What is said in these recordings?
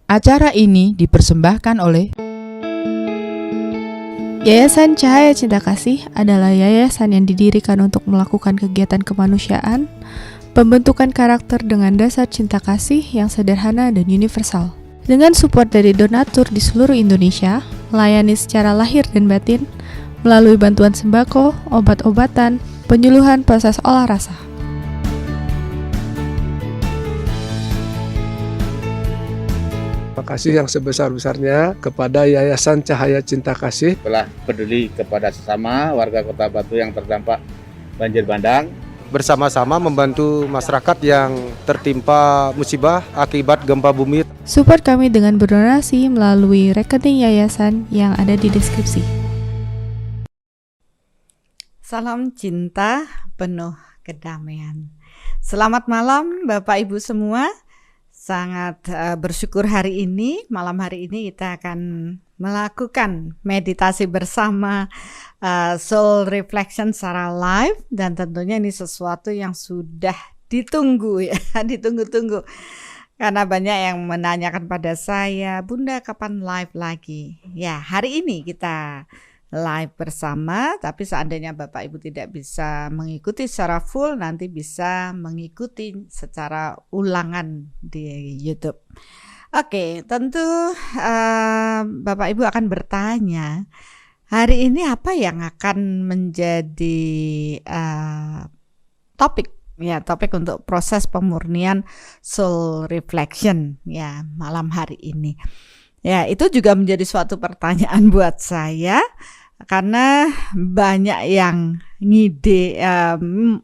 Acara ini dipersembahkan oleh Yayasan Cahaya Cinta Kasih adalah yayasan yang didirikan untuk melakukan kegiatan kemanusiaan, pembentukan karakter dengan dasar cinta kasih yang sederhana dan universal. Dengan support dari donatur di seluruh Indonesia, melayani secara lahir dan batin, melalui bantuan sembako, obat-obatan, penyuluhan proses olah rasa. Terima kasih yang sebesar-besarnya kepada Yayasan Cahaya Cinta Kasih telah peduli kepada sesama warga Kota Batu yang terdampak banjir bandang. Bersama-sama membantu masyarakat yang tertimpa musibah akibat gempa bumi. Support kami dengan berdonasi melalui rekening yayasan yang ada di deskripsi. Salam cinta penuh kedamaian. Selamat malam Bapak Ibu semua. Sangat bersyukur malam hari ini kita akan melakukan meditasi bersama Soul Reflection secara live, dan tentunya ini sesuatu yang sudah ditunggu ya, ditunggu-tunggu. Karena banyak yang menanyakan pada saya, Bunda kapan live lagi? Ya, hari ini kita live bersama, tapi seandainya Bapak Ibu tidak bisa mengikuti secara full, nanti bisa mengikuti secara ulangan di YouTube. Oke, tentu Bapak Ibu akan bertanya, hari ini apa yang akan menjadi topik untuk proses pemurnian soul reflection ya malam hari ini. Ya, itu juga menjadi suatu pertanyaan buat saya, karena banyak yang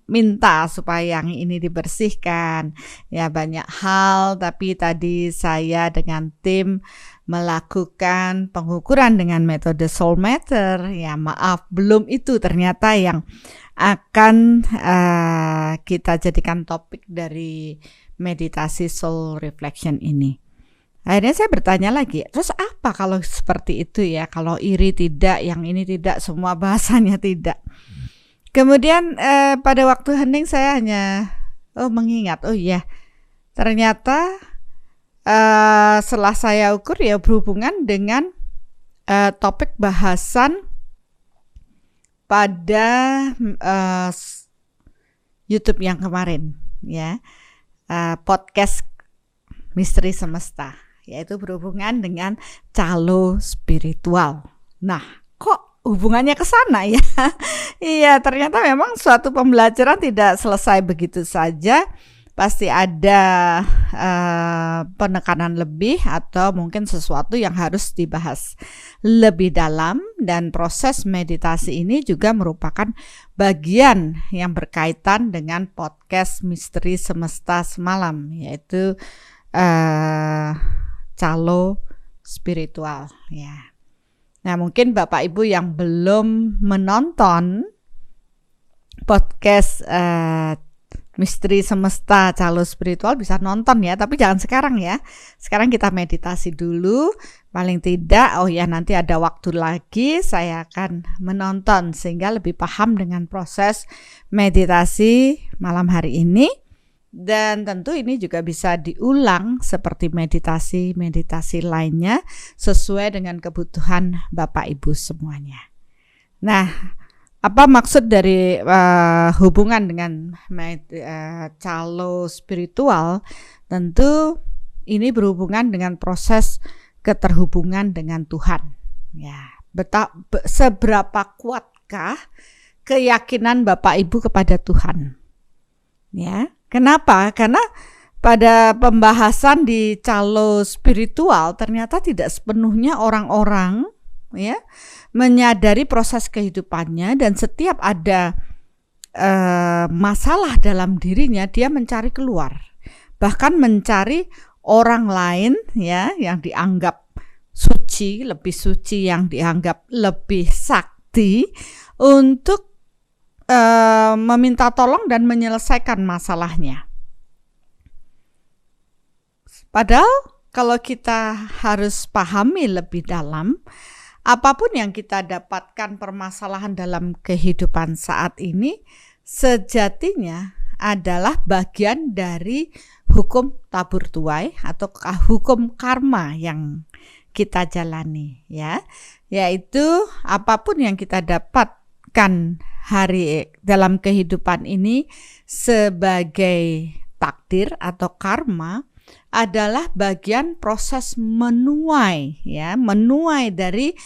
minta supaya yang ini dibersihkan. Ya, banyak hal, tapi tadi saya dengan tim melakukan pengukuran dengan metode Soul Matter. Ya, maaf, belum itu ternyata yang akan kita jadikan topik dari meditasi Soul Reflection ini. Akhirnya saya bertanya lagi, terus apa kalau seperti itu ya? Kalau iri tidak, yang ini tidak, semua bahasanya tidak. Kemudian pada waktu hening saya hanya mengingat, ternyata setelah saya ukur ya berhubungan dengan topik bahasan pada YouTube yang kemarin ya, podcast Misteri Semesta, yaitu berhubungan dengan calo spiritual. Nah, kok hubungannya ke sana ya? Iya, ternyata memang suatu pembelajaran tidak selesai begitu saja. Pasti ada penekanan lebih atau mungkin sesuatu yang harus dibahas lebih dalam, dan proses meditasi ini juga merupakan bagian yang berkaitan dengan podcast Misteri Semesta semalam, yaitu calo spiritual ya. Nah, mungkin Bapak Ibu yang belum menonton podcast Misteri Semesta Calo Spiritual bisa nonton ya, tapi jangan sekarang ya. Sekarang kita meditasi dulu. Paling tidak nanti ada waktu lagi saya akan menonton sehingga lebih paham dengan proses meditasi malam hari ini. Dan tentu ini juga bisa diulang seperti meditasi-meditasi lainnya sesuai dengan kebutuhan Bapak Ibu semuanya. Nah, apa maksud dari hubungan dengan calo spiritual? Tentu ini berhubungan dengan proses keterhubungan dengan Tuhan. Ya, seberapa kuatkah keyakinan Bapak Ibu kepada Tuhan? Ya. Kenapa? Karena pada pembahasan di calo spiritual ternyata tidak sepenuhnya orang-orang ya menyadari proses kehidupannya, dan setiap ada masalah dalam dirinya dia mencari keluar, bahkan mencari orang lain ya yang dianggap suci, lebih suci, yang dianggap lebih sakti untuk meminta tolong dan menyelesaikan masalahnya. Padahal kalau kita harus pahami lebih dalam, apapun yang kita dapatkan permasalahan dalam kehidupan saat ini sejatinya adalah bagian dari hukum tabur tuai atau hukum karma yang kita jalani, ya, yaitu apapun yang kita dapatkan dalam kehidupan ini sebagai takdir atau karma adalah bagian proses menuai, ya, menuai dari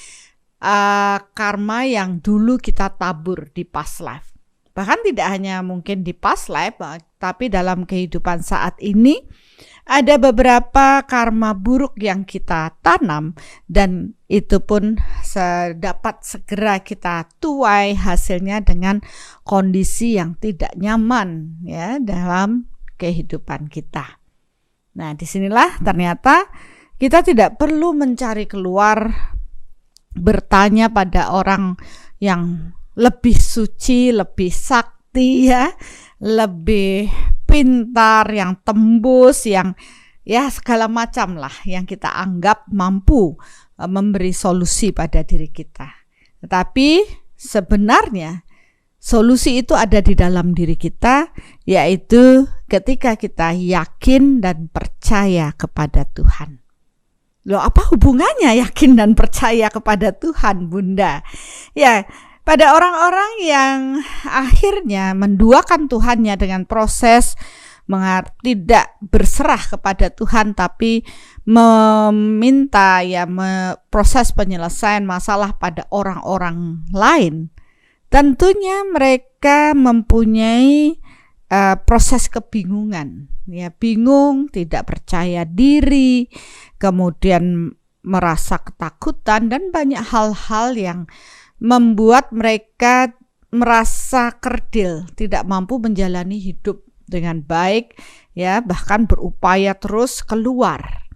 karma yang dulu kita tabur di past life. Bahkan tidak hanya mungkin di past life, tapi dalam kehidupan saat ini ada beberapa karma buruk yang kita tanam, dan itu pun dapat segera kita tuai hasilnya dengan kondisi yang tidak nyaman, ya, dalam kehidupan kita. Nah, disinilah ternyata kita tidak perlu mencari keluar, bertanya pada orang yang lebih suci, lebih sakti, ya, lebih pintar, yang tembus, yang ya segala macam lah yang kita anggap mampu memberi solusi pada diri kita. Tetapi sebenarnya solusi itu ada di dalam diri kita, yaitu ketika kita yakin dan percaya kepada Tuhan. Loh, apa hubungannya yakin dan percaya kepada Tuhan, Bunda? Ya, pada orang-orang yang akhirnya menduakan Tuhannya dengan proses tidak berserah kepada Tuhan, tapi meminta, ya, proses penyelesaian masalah pada orang-orang lain, tentunya mereka mempunyai proses kebingungan, ya, bingung, tidak percaya diri, kemudian merasa ketakutan, dan banyak hal-hal yang membuat mereka merasa kerdil, tidak mampu menjalani hidup dengan baik, ya, bahkan berupaya terus keluar.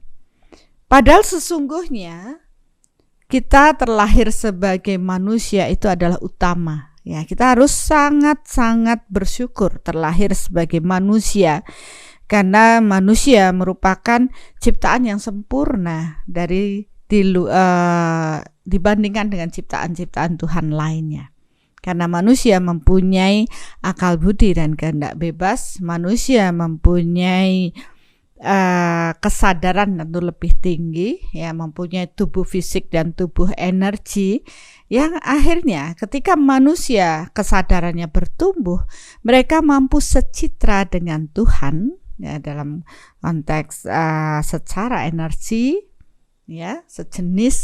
Padahal sesungguhnya kita terlahir sebagai manusia itu adalah utama. Ya, kita harus sangat-sangat bersyukur terlahir sebagai manusia, karena manusia merupakan ciptaan yang sempurna dibandingkan dengan ciptaan-ciptaan Tuhan lainnya. Karena manusia mempunyai akal budi dan kehendak bebas, manusia mempunyai kesadaran tentu lebih tinggi, ya, mempunyai tubuh fisik dan tubuh energi, yang akhirnya ketika manusia kesadarannya bertumbuh, mereka mampu secitra dengan Tuhan, ya, dalam konteks secara energi, ya,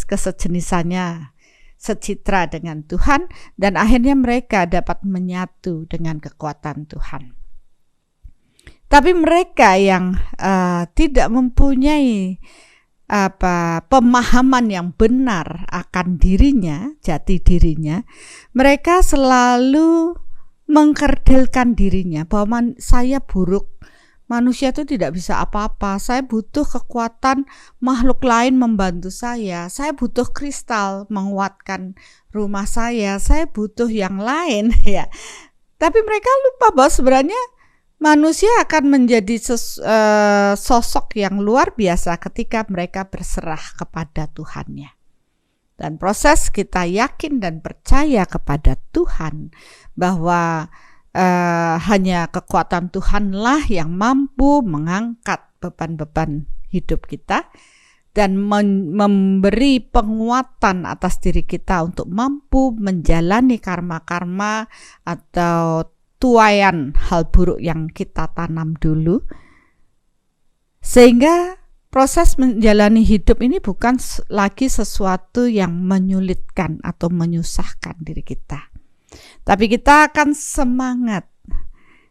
kesejenisannya secitra dengan Tuhan, dan akhirnya mereka dapat menyatu dengan kekuatan Tuhan. Tapi mereka yang tidak mempunyai pemahaman yang benar akan dirinya, jati dirinya, mereka selalu mengkerdilkan dirinya bahwa saya buruk, manusia itu tidak bisa apa-apa, saya butuh kekuatan makhluk lain membantu saya butuh kristal menguatkan rumah saya butuh yang lain, ya. Tapi mereka lupa bahwa sebenarnya manusia akan menjadi sosok yang luar biasa ketika mereka berserah kepada Tuhannya. Dan proses kita yakin dan percaya kepada Tuhan bahwa hanya kekuatan Tuhanlah yang mampu mengangkat beban-beban hidup kita dan memberi penguatan atas diri kita untuk mampu menjalani karma-karma atau tuaian hal buruk yang kita tanam dulu, sehingga proses menjalani hidup ini bukan lagi sesuatu yang menyulitkan atau menyusahkan diri kita, tapi kita akan semangat,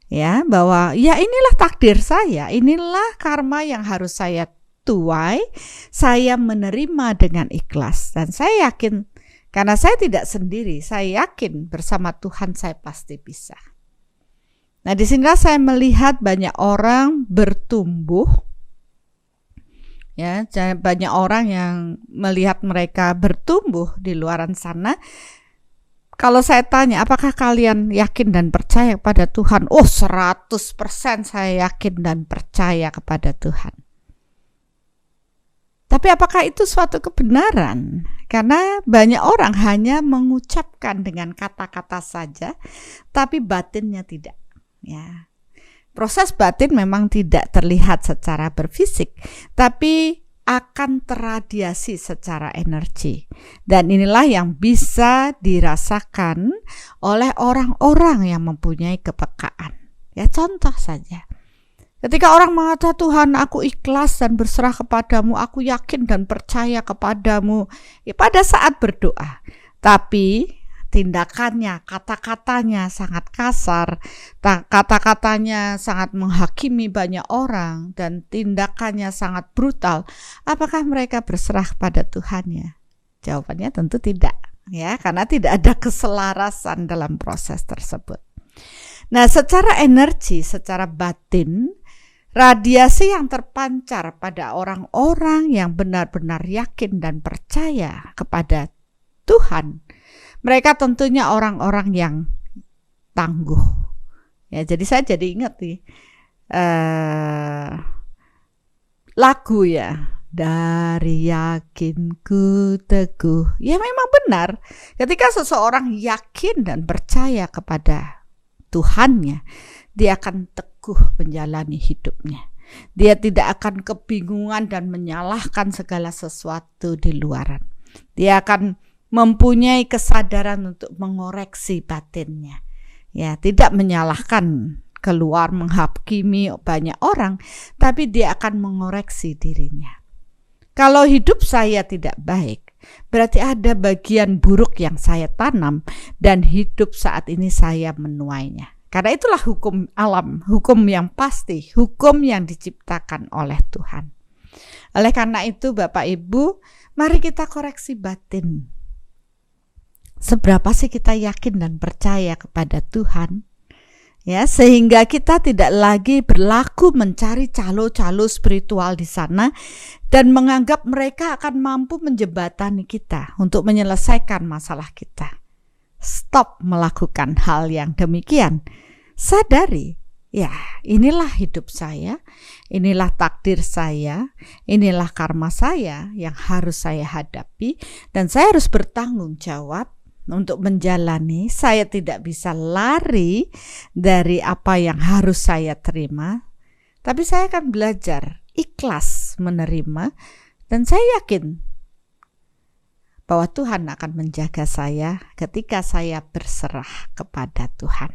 ya, bahwa ya inilah takdir saya, inilah karma yang harus saya tuai, saya menerima dengan ikhlas, dan saya yakin karena saya tidak sendiri, saya yakin bersama Tuhan saya pasti bisa. Nah, disinilah saya melihat banyak orang bertumbuh, ya, banyak orang yang melihat mereka bertumbuh di luaran sana. Kalau saya tanya, apakah kalian yakin dan percaya kepada Tuhan? Oh, 100% saya yakin dan percaya kepada Tuhan. Tapi apakah itu suatu kebenaran? Karena banyak orang hanya mengucapkan dengan kata-kata saja, tapi batinnya tidak. Ya, Proses batin memang tidak terlihat secara berfisik, tapi akan terradiasi secara energi. Dan inilah yang bisa dirasakan oleh orang-orang yang mempunyai kepekaan. Ya, contoh saja. Ketika orang mengatakan, Tuhan, aku ikhlas dan berserah kepadamu, aku yakin dan percaya kepadamu, ya, pada saat berdoa. Tapi tindakannya, kata-katanya sangat kasar, kata-katanya sangat menghakimi banyak orang, dan tindakannya sangat brutal. Apakah mereka berserah pada Tuhannya? Jawabannya tentu tidak, ya, karena tidak ada keselarasan dalam proses tersebut. Nah, secara energi, secara batin, radiasi yang terpancar pada orang-orang yang benar-benar yakin dan percaya kepada Tuhan, mereka tentunya orang-orang yang tangguh. Ya, jadi saya jadi ingat nih lagu ya, dari yakinku teguh. Ya, memang benar. Ketika seseorang yakin dan percaya kepada Tuhannya, dia akan teguh menjalani hidupnya. Dia tidak akan kebingungan dan menyalahkan segala sesuatu di luaran. Dia akan mempunyai kesadaran untuk mengoreksi batinnya. Ya, tidak menyalahkan keluar menghakimi banyak orang, tapi dia akan mengoreksi dirinya. Kalau hidup saya tidak baik, berarti ada bagian buruk yang saya tanam dan hidup saat ini saya menuainya. Karena itulah hukum alam, hukum yang pasti, hukum yang diciptakan oleh Tuhan. Oleh karena itu, Bapak Ibu, mari kita koreksi batin. Seberapa sih kita yakin dan percaya kepada Tuhan? Ya, sehingga kita tidak lagi berlaku mencari calo-calo spiritual di sana dan menganggap mereka akan mampu menjembatani kita untuk menyelesaikan masalah kita. Stop melakukan hal yang demikian. Sadari, ya, inilah hidup saya, inilah takdir saya, inilah karma saya yang harus saya hadapi, dan saya harus bertanggung jawab untuk menjalani. Saya tidak bisa lari dari apa yang harus saya terima, tapi saya akan belajar ikhlas menerima, dan saya yakin bahwa Tuhan akan menjaga saya ketika saya berserah kepada Tuhan.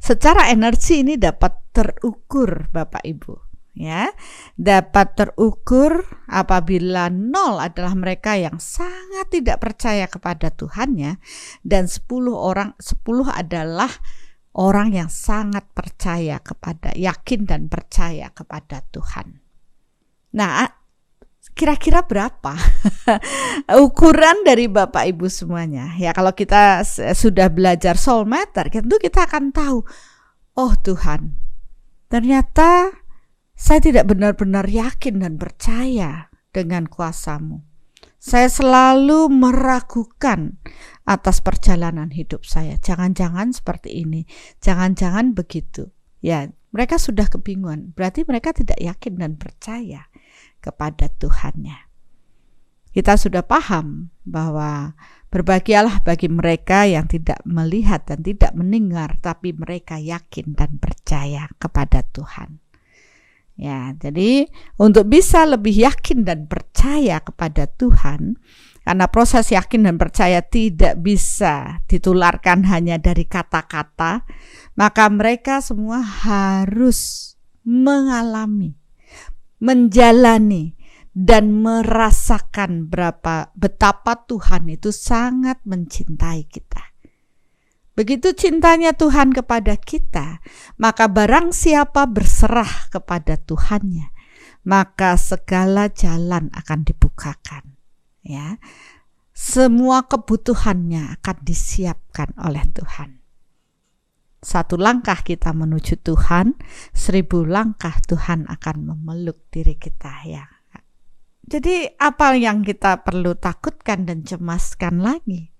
Secara energi ini dapat terukur, Bapak Ibu, ya, dapat terukur apabila 0 adalah mereka yang sangat tidak percaya kepada Tuhannya, dan 10 adalah orang yang sangat percaya kepada, yakin dan percaya kepada Tuhan. Nah, kira-kira berapa ukuran dari Bapak Ibu semuanya? Ya, kalau kita sudah belajar soul matter, tentu kita akan tahu, oh Tuhan, ternyata saya tidak benar-benar yakin dan percaya dengan kuasa-Mu. Saya selalu meragukan atas perjalanan hidup saya. Jangan-jangan seperti ini, jangan-jangan begitu. Ya, mereka sudah kebingungan. Berarti mereka tidak yakin dan percaya kepada Tuhannya. Kita sudah paham bahwa berbahagialah bagi mereka yang tidak melihat dan tidak mendengar, tapi mereka yakin dan percaya kepada Tuhan. Ya, jadi untuk bisa lebih yakin dan percaya kepada Tuhan, karena proses yakin dan percaya tidak bisa ditularkan hanya dari kata-kata, maka mereka semua harus mengalami, menjalani, dan merasakan betapa Tuhan itu sangat mencintai kita. Begitu cintanya Tuhan kepada kita, maka barang siapa berserah kepada Tuhannya, maka segala jalan akan dibukakan. Ya, semua kebutuhannya akan disiapkan oleh Tuhan. 1 langkah kita menuju Tuhan, 1000 langkah Tuhan akan memeluk diri kita, ya. Jadi apa yang kita perlu takutkan dan cemaskan lagi?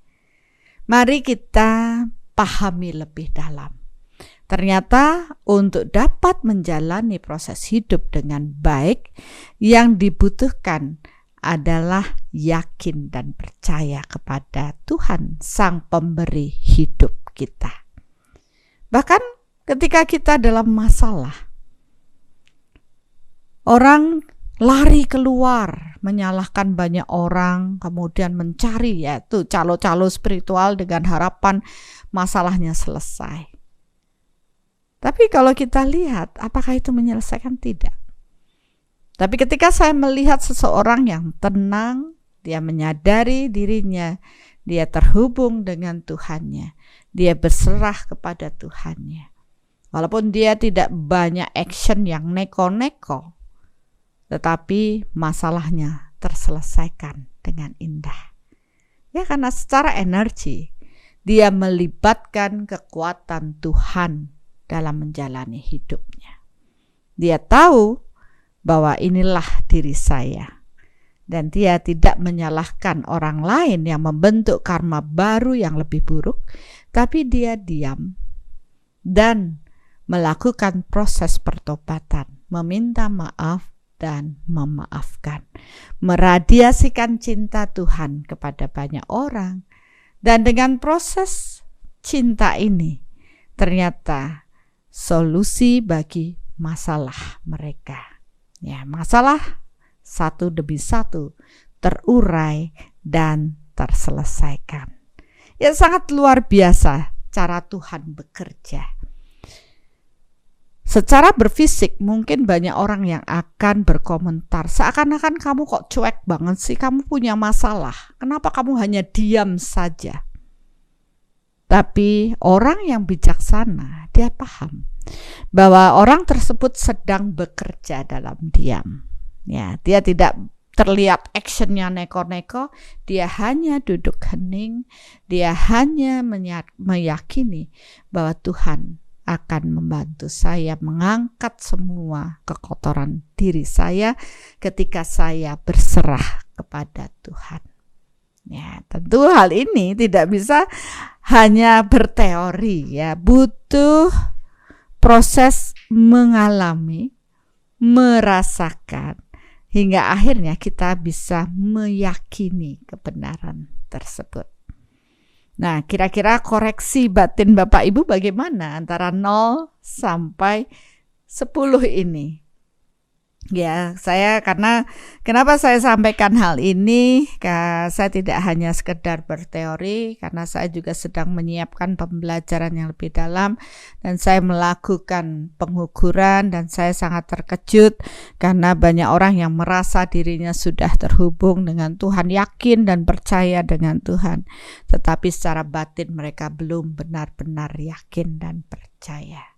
Mari kita pahami lebih dalam. Ternyata untuk dapat menjalani proses hidup dengan baik, yang dibutuhkan adalah yakin dan percaya kepada Tuhan, Sang Pemberi hidup kita. Bahkan ketika kita dalam masalah, orang lari keluar, menyalahkan banyak orang, kemudian mencari yaitu calo-calo spiritual dengan harapan masalahnya selesai. Tapi kalau kita lihat, apakah itu menyelesaikan? Tidak. Tapi ketika saya melihat seseorang yang tenang, dia menyadari dirinya, dia terhubung dengan Tuhannya, dia berserah kepada Tuhannya. Walaupun dia tidak banyak action yang neko-neko, tetapi masalahnya terselesaikan dengan indah. Ya, karena secara energi dia melibatkan kekuatan Tuhan dalam menjalani hidupnya. Dia tahu bahwa inilah diri saya, dan dia tidak menyalahkan orang lain yang membentuk karma baru yang lebih buruk, tapi dia diam dan melakukan proses pertobatan, meminta maaf dan memaafkan, meradiasikan cinta Tuhan kepada banyak orang. Dan dengan proses cinta ini ternyata solusi bagi masalah mereka. Ya, masalah satu demi satu terurai dan terselesaikan. Ya, sangat luar biasa cara Tuhan bekerja. Secara berfisik mungkin banyak orang yang akan berkomentar, seakan-akan kamu kok cuek banget sih, kamu punya masalah, kenapa kamu hanya diam saja? Tapi orang yang bijaksana, dia paham bahwa orang tersebut sedang bekerja dalam diam. Ya, dia tidak terlihat actionnya neko-neko, dia hanya duduk hening, dia hanya meyakini bahwa Tuhan akan membantu saya mengangkat semua kekotoran diri saya ketika saya berserah kepada Tuhan. Ya, tentu hal ini tidak bisa hanya berteori, ya, butuh proses mengalami, merasakan, hingga akhirnya kita bisa meyakini kebenaran tersebut. Nah, kira-kira koreksi batin Bapak Ibu bagaimana antara 0 sampai 10 ini? Ya, kenapa saya sampaikan hal ini? Saya tidak hanya sekedar berteori, karena saya juga sedang menyiapkan pembelajaran yang lebih dalam, dan saya melakukan pengukuran, dan saya sangat terkejut karena banyak orang yang merasa dirinya sudah terhubung dengan Tuhan, yakin dan percaya dengan Tuhan, tetapi secara batin mereka belum benar-benar yakin dan percaya.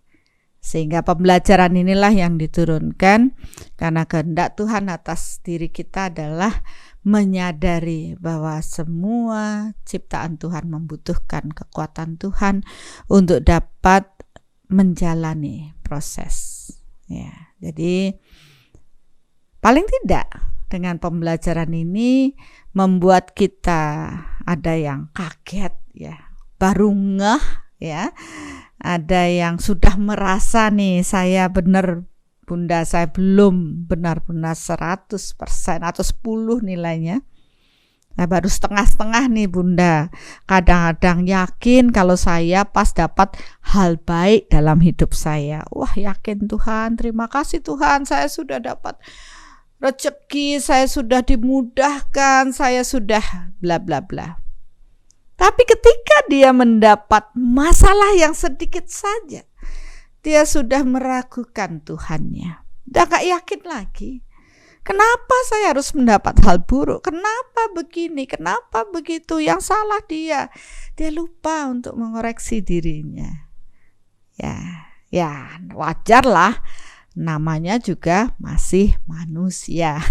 Sehingga pembelajaran inilah yang diturunkan karena kehendak Tuhan atas diri kita adalah menyadari bahwa semua ciptaan Tuhan membutuhkan kekuatan Tuhan untuk dapat menjalani proses. Ya, jadi paling tidak dengan pembelajaran ini membuat kita ada yang kaget, ya, baru ngeh, ya. Ada yang sudah merasa nih, saya benar Bunda, saya belum benar-benar 100% atau 10 nilainya. Nah, baru setengah-setengah nih Bunda. Kadang-kadang yakin kalau saya pas dapat hal baik dalam hidup saya. Wah, yakin Tuhan, terima kasih Tuhan, saya sudah dapat rezeki, saya sudah dimudahkan, saya sudah bla bla bla. Tapi ketika dia mendapat masalah yang sedikit saja, dia sudah meragukan Tuhannya. Udah gak yakin lagi. Kenapa saya harus mendapat hal buruk? Kenapa begini? Kenapa begitu? Yang salah dia. Dia lupa untuk mengoreksi dirinya. Ya, wajarlah. Namanya juga masih manusia.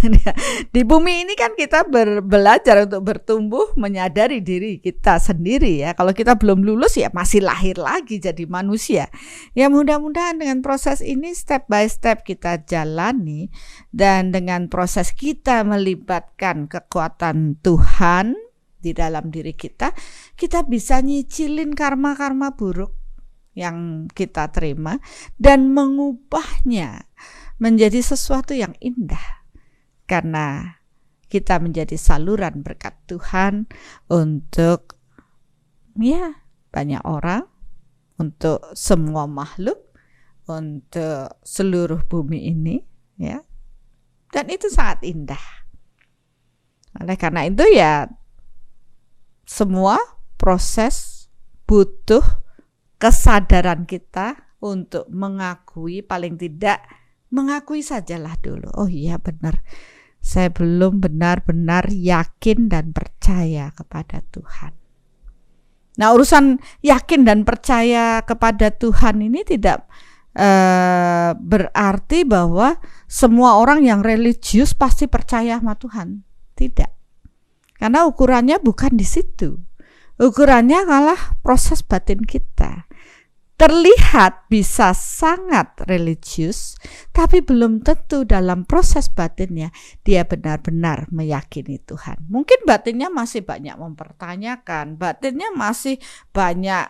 Di bumi ini kan kita belajar untuk bertumbuh, menyadari diri kita sendiri, ya. Kalau kita belum lulus ya masih lahir lagi jadi manusia. Ya, mudah-mudahan dengan proses ini step by step kita jalani, dan dengan proses kita melibatkan kekuatan Tuhan di dalam diri kita bisa nyicilin karma-karma buruk yang kita terima dan mengubahnya menjadi sesuatu yang indah, karena kita menjadi saluran berkat Tuhan untuk banyak orang, untuk semua makhluk, untuk seluruh bumi ini, ya. Dan itu sangat indah. Oleh karena itu ya semua proses butuh kesadaran kita untuk mengakui, paling tidak mengakui sajalah dulu. Oh iya benar, saya belum benar-benar yakin dan percaya kepada Tuhan. Nah, urusan yakin dan percaya kepada Tuhan ini tidak berarti bahwa semua orang yang religius pasti percaya sama Tuhan. Tidak. Karena ukurannya bukan di situ. Ukurannya adalah proses batin kita. Terlihat bisa sangat religius, tapi belum tentu dalam proses batinnya dia benar-benar meyakini Tuhan. Mungkin batinnya masih banyak mempertanyakan, batinnya masih banyak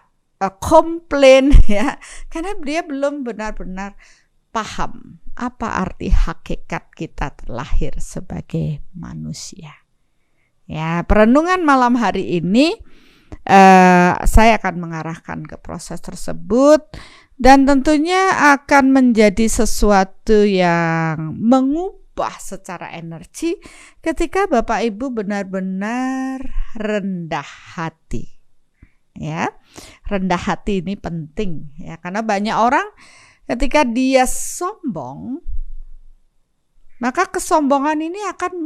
komplain, ya, karena dia belum benar-benar paham apa arti hakikat kita terlahir sebagai manusia. Ya, perenungan malam hari ini saya akan mengarahkan ke proses tersebut, dan tentunya akan menjadi sesuatu yang mengubah secara energi ketika Bapak Ibu benar-benar rendah hati. Ya, rendah hati ini penting, ya, karena banyak orang ketika dia sombong, maka kesombongan ini akan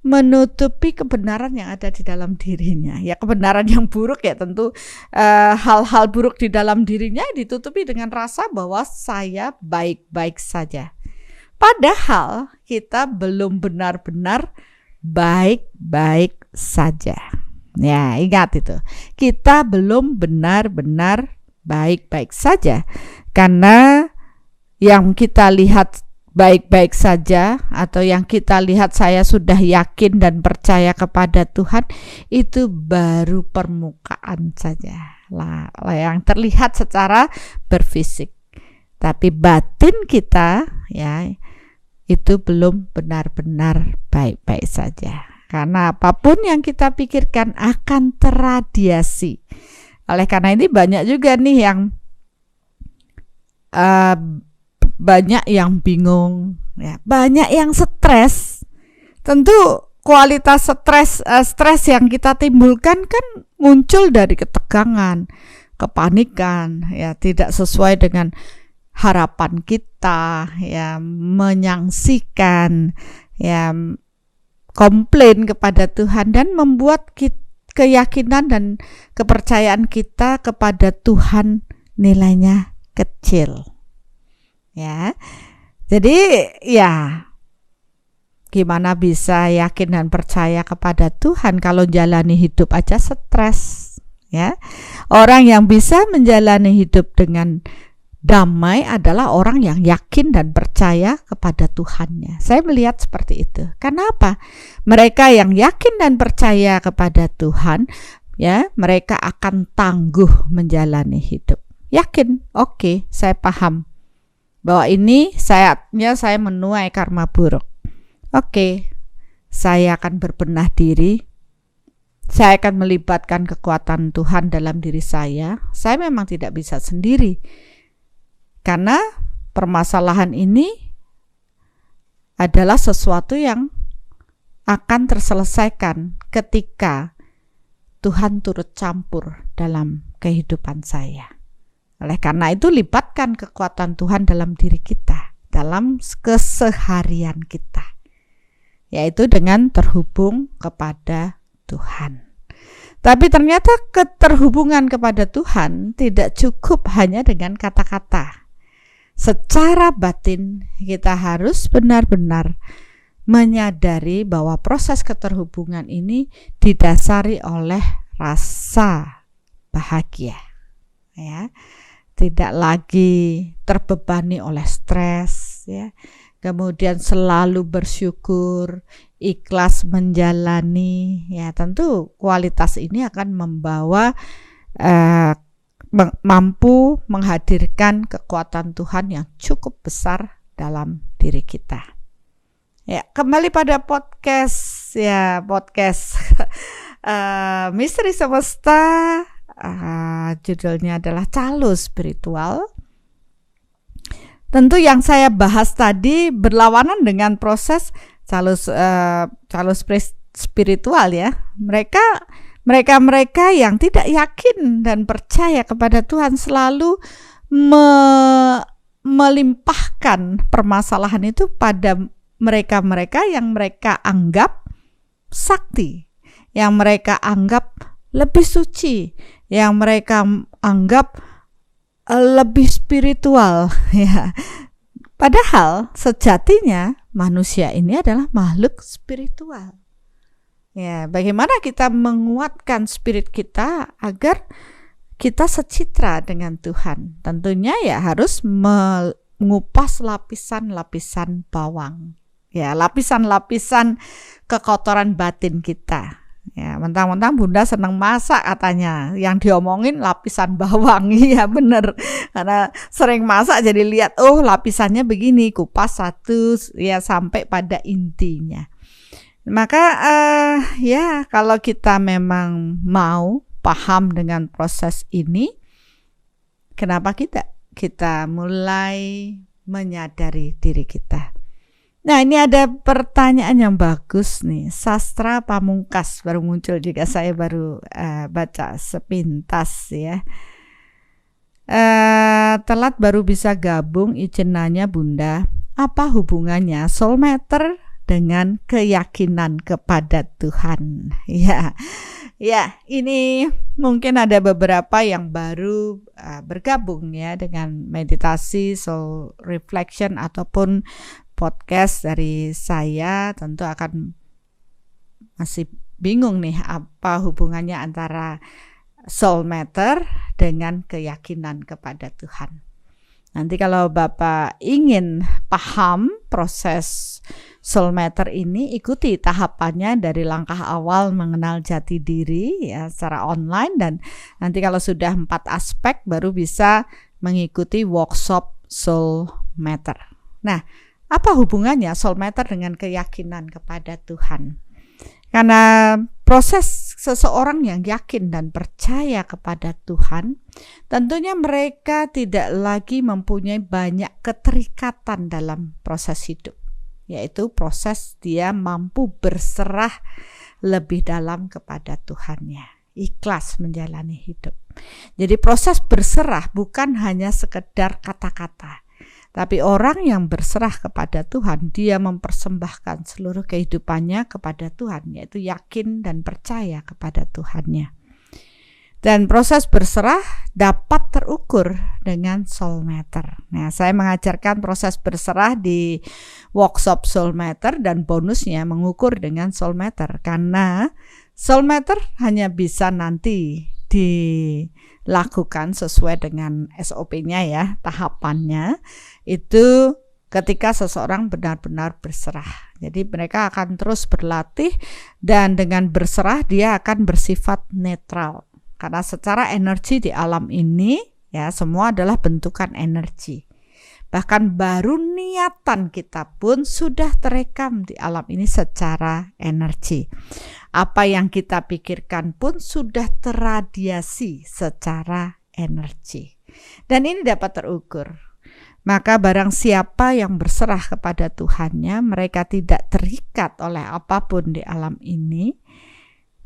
menutupi kebenaran yang ada di dalam dirinya. Ya, kebenaran yang buruk, ya tentu hal-hal buruk di dalam dirinya ditutupi dengan rasa bahwa saya baik-baik saja. Padahal kita belum benar-benar baik-baik saja. Ya, ingat itu. Kita belum benar-benar baik-baik saja. Karena yang kita lihat baik-baik saja, atau yang kita lihat saya sudah yakin dan percaya kepada Tuhan, itu baru permukaan saja lah, yang terlihat secara berfisik. Tapi batin kita, ya, itu belum benar-benar baik-baik saja. Karena apapun yang kita pikirkan akan terradiasi. Oleh karena ini banyak juga nih yang banyak yang bingung, ya, banyak yang stres. Tentu kualitas stres yang kita timbulkan kan muncul dari ketegangan, kepanikan, ya, tidak sesuai dengan harapan kita, ya, menyangsikan, ya, komplain kepada Tuhan, dan membuat keyakinan dan kepercayaan kita kepada Tuhan nilainya kecil. Ya, jadi ya gimana bisa yakin dan percaya kepada Tuhan kalau jalani hidup aja stres, ya. Orang yang bisa menjalani hidup dengan damai adalah orang yang yakin dan percaya kepada Tuhannya. Saya melihat seperti itu. Kenapa? Mereka yang yakin dan percaya kepada Tuhan, ya, mereka akan tangguh menjalani hidup. Yakin, oke, saya paham bahwa ini saatnya saya menuai karma buruk. Oke, saya akan berbenah diri. Saya akan melibatkan kekuatan Tuhan dalam diri saya. Saya memang tidak bisa sendiri. Karena permasalahan ini adalah sesuatu yang akan terselesaikan ketika Tuhan turut campur dalam kehidupan saya. Oleh karena itu, libatkan kekuatan Tuhan dalam diri kita, dalam keseharian kita, yaitu dengan terhubung kepada Tuhan. Tapi ternyata keterhubungan kepada Tuhan tidak cukup hanya dengan kata-kata. Secara batin kita harus benar-benar menyadari bahwa proses keterhubungan ini didasari oleh rasa bahagia, ya. Tidak lagi terbebani oleh stres, ya. Kemudian selalu bersyukur, ikhlas menjalani, ya. Tentu kualitas ini akan membawa mampu menghadirkan kekuatan Tuhan yang cukup besar dalam diri kita. Ya, kembali pada podcast Misteri Semesta. judulnya adalah calo spiritual. Tentu yang saya bahas tadi berlawanan dengan proses calo spiritual ya. Mereka yang tidak yakin dan percaya kepada Tuhan selalu melimpahkan permasalahan itu pada mereka yang mereka anggap sakti, yang mereka anggap lebih suci, yang mereka anggap lebih spiritual ya. Padahal sejatinya manusia ini adalah makhluk spiritual. Ya, bagaimana kita menguatkan spirit kita agar kita secitra dengan Tuhan? Tentunya ya harus mengupas lapisan-lapisan bawang. Ya, lapisan-lapisan kekotoran batin kita. Ya, mentang-mentang Bunda senang masak katanya, yang diomongin lapisan bawang. Iya bener, karena sering masak jadi lihat, oh lapisannya begini, kupas satu ya sampai pada intinya. Maka ya kalau kita memang mau paham dengan proses ini, kenapa kita mulai menyadari diri kita. Nah, ini ada pertanyaan yang bagus nih. Sastra Pamungkas baru muncul juga, saya baru baca sepintas ya. Telat baru bisa gabung, izin nanya Bunda, apa hubungannya soul meter dengan keyakinan kepada Tuhan? Ya, ini mungkin ada beberapa yang baru bergabung ya dengan meditasi soul reflection ataupun podcast dari saya, tentu akan masih bingung nih apa hubungannya antara soul matter dengan keyakinan kepada Tuhan. Nanti kalau Bapak ingin paham proses soul matter ini, ikuti tahapannya dari langkah awal mengenal jati diri ya secara online, dan nanti kalau sudah 4 aspek baru bisa mengikuti workshop soul matter. Nah, apa hubungannya soul matter dengan keyakinan kepada Tuhan? Karena proses seseorang yang yakin dan percaya kepada Tuhan, tentunya mereka tidak lagi mempunyai banyak keterikatan dalam proses hidup, yaitu proses dia mampu berserah lebih dalam kepada Tuhannya, ikhlas menjalani hidup. Jadi proses berserah bukan hanya sekedar kata-kata, tapi orang yang berserah kepada Tuhan, dia mempersembahkan seluruh kehidupannya kepada Tuhan, yaitu yakin dan percaya kepada Tuhannya. Dan proses berserah dapat terukur dengan soul matter. Nah, saya mengajarkan proses berserah di workshop soul matter, dan bonusnya mengukur dengan soul matter, karena soul matter hanya bisa nanti dilakukan sesuai dengan SOP-nya ya, tahapannya itu ketika seseorang benar-benar berserah. Jadi mereka akan terus berlatih, dan dengan berserah dia akan bersifat netral. Karena secara energi di alam ini ya semua adalah bentukan energi. Bahkan baru niatan kita pun sudah terekam di alam ini secara energi. Apa yang kita pikirkan pun sudah terradiasi secara energi. Dan ini dapat terukur. Maka barang siapa yang berserah kepada Tuhannya, mereka tidak terikat oleh apapun di alam ini,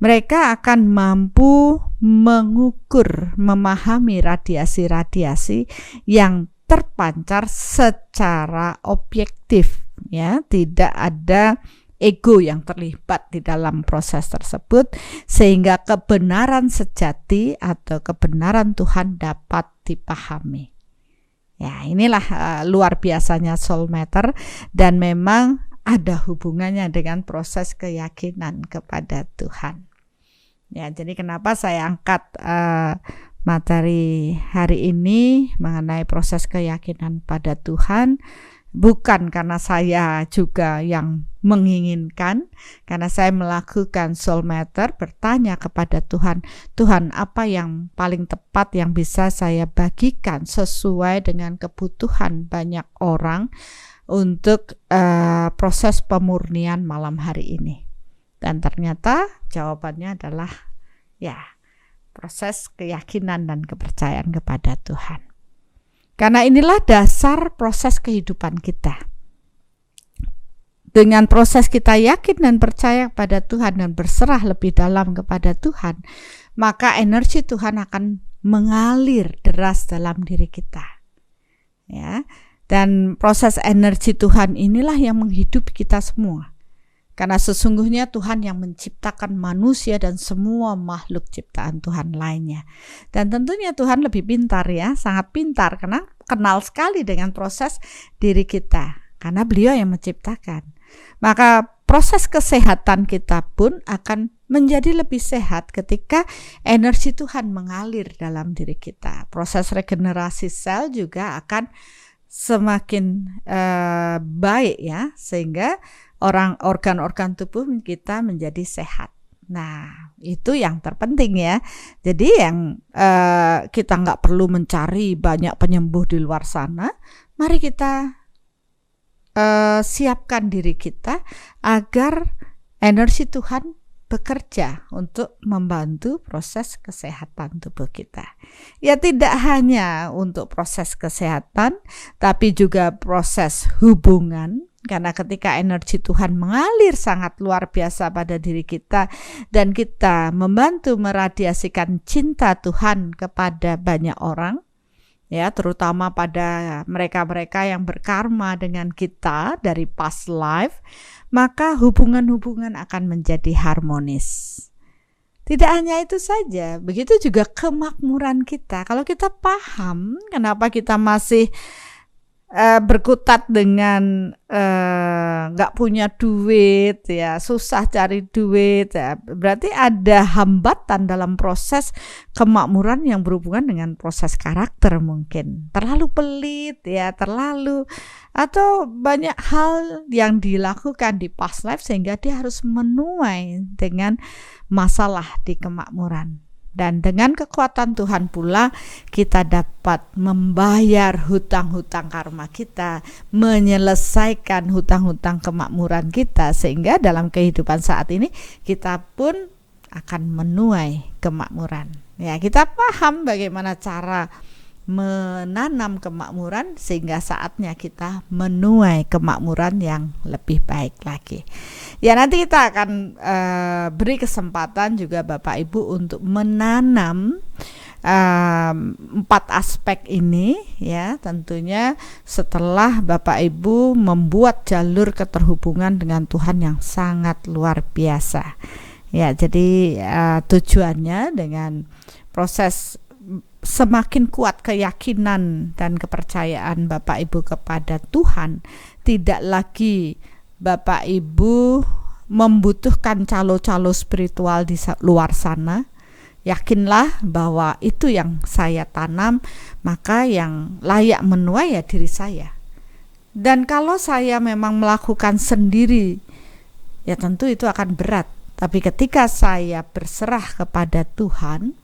mereka akan mampu mengukur, memahami radiasi-radiasi yang terpancar secara objektif ya, tidak ada ego yang terlibat di dalam proses tersebut, sehingga kebenaran sejati atau kebenaran Tuhan dapat dipahami. Ya, inilah luar biasanya soul matter, dan memang ada hubungannya dengan proses keyakinan kepada Tuhan. Ya, jadi kenapa saya angkat materi hari ini mengenai proses keyakinan pada Tuhan, bukan karena saya juga yang menginginkan, karena saya melakukan soul matter, bertanya kepada Tuhan, Tuhan apa yang paling tepat yang bisa saya bagikan sesuai dengan kebutuhan banyak orang untuk proses pemurnian malam hari ini. Dan ternyata jawabannya adalah ya, proses keyakinan dan kepercayaan kepada Tuhan. Karena inilah dasar proses kehidupan kita. Dengan proses kita yakin dan percaya kepada Tuhan dan berserah lebih dalam kepada Tuhan, maka energi Tuhan akan mengalir deras dalam diri kita. Ya, dan proses energi Tuhan inilah yang menghidupi kita semua. Karena sesungguhnya Tuhan yang menciptakan manusia dan semua makhluk ciptaan Tuhan lainnya. Dan tentunya Tuhan lebih pintar ya, sangat pintar karena kenal sekali dengan proses diri kita. Karena Beliau yang menciptakan. Maka proses kesehatan kita pun akan menjadi lebih sehat ketika energi Tuhan mengalir dalam diri kita. Proses regenerasi sel juga akan semakin baik ya, sehingga organ-organ tubuh kita menjadi sehat. Nah, itu yang terpenting ya. Jadi yang kita nggak perlu mencari banyak penyembuh di luar sana. Mari kita siapkan diri kita agar energi Tuhan bekerja untuk membantu proses kesehatan tubuh kita. Ya, tidak hanya untuk proses kesehatan, tapi juga proses hubungan. Karena ketika energi Tuhan mengalir sangat luar biasa pada diri kita dan kita membantu meradiasikan cinta Tuhan kepada banyak orang, ya, terutama pada mereka-mereka yang berkarma dengan kita dari past life, maka hubungan-hubungan akan menjadi harmonis. Tidak hanya itu saja, begitu juga kemakmuran kita. Kalau kita paham kenapa kita masih berkutat dengan nggak punya duit ya, susah cari duit ya, berarti ada hambatan dalam proses kemakmuran yang berhubungan dengan proses karakter. Mungkin terlalu pelit ya, terlalu atau banyak hal yang dilakukan di past life sehingga dia harus menuai dengan masalah di kemakmuran. Dan dengan kekuatan Tuhan pula kita dapat membayar hutang-hutang karma kita, menyelesaikan hutang-hutang kemakmuran kita, sehingga dalam kehidupan saat ini kita pun akan menuai kemakmuran. Ya, kita paham bagaimana cara menanam kemakmuran sehingga saatnya kita menuai kemakmuran yang lebih baik lagi. Ya, nanti kita akan beri kesempatan juga Bapak Ibu untuk menanam 4 aspek ini ya, tentunya setelah Bapak Ibu membuat jalur keterhubungan dengan Tuhan yang sangat luar biasa. Ya, jadi tujuannya dengan proses semakin kuat keyakinan dan kepercayaan Bapak Ibu kepada Tuhan, tidak lagi Bapak Ibu membutuhkan calo-calo spiritual di luar sana. Yakinlah bahwa itu yang saya tanam, maka yang layak menuai ya diri saya. Dan kalau saya memang melakukan sendiri, ya tentu itu akan berat. Tapi ketika saya berserah kepada Tuhan,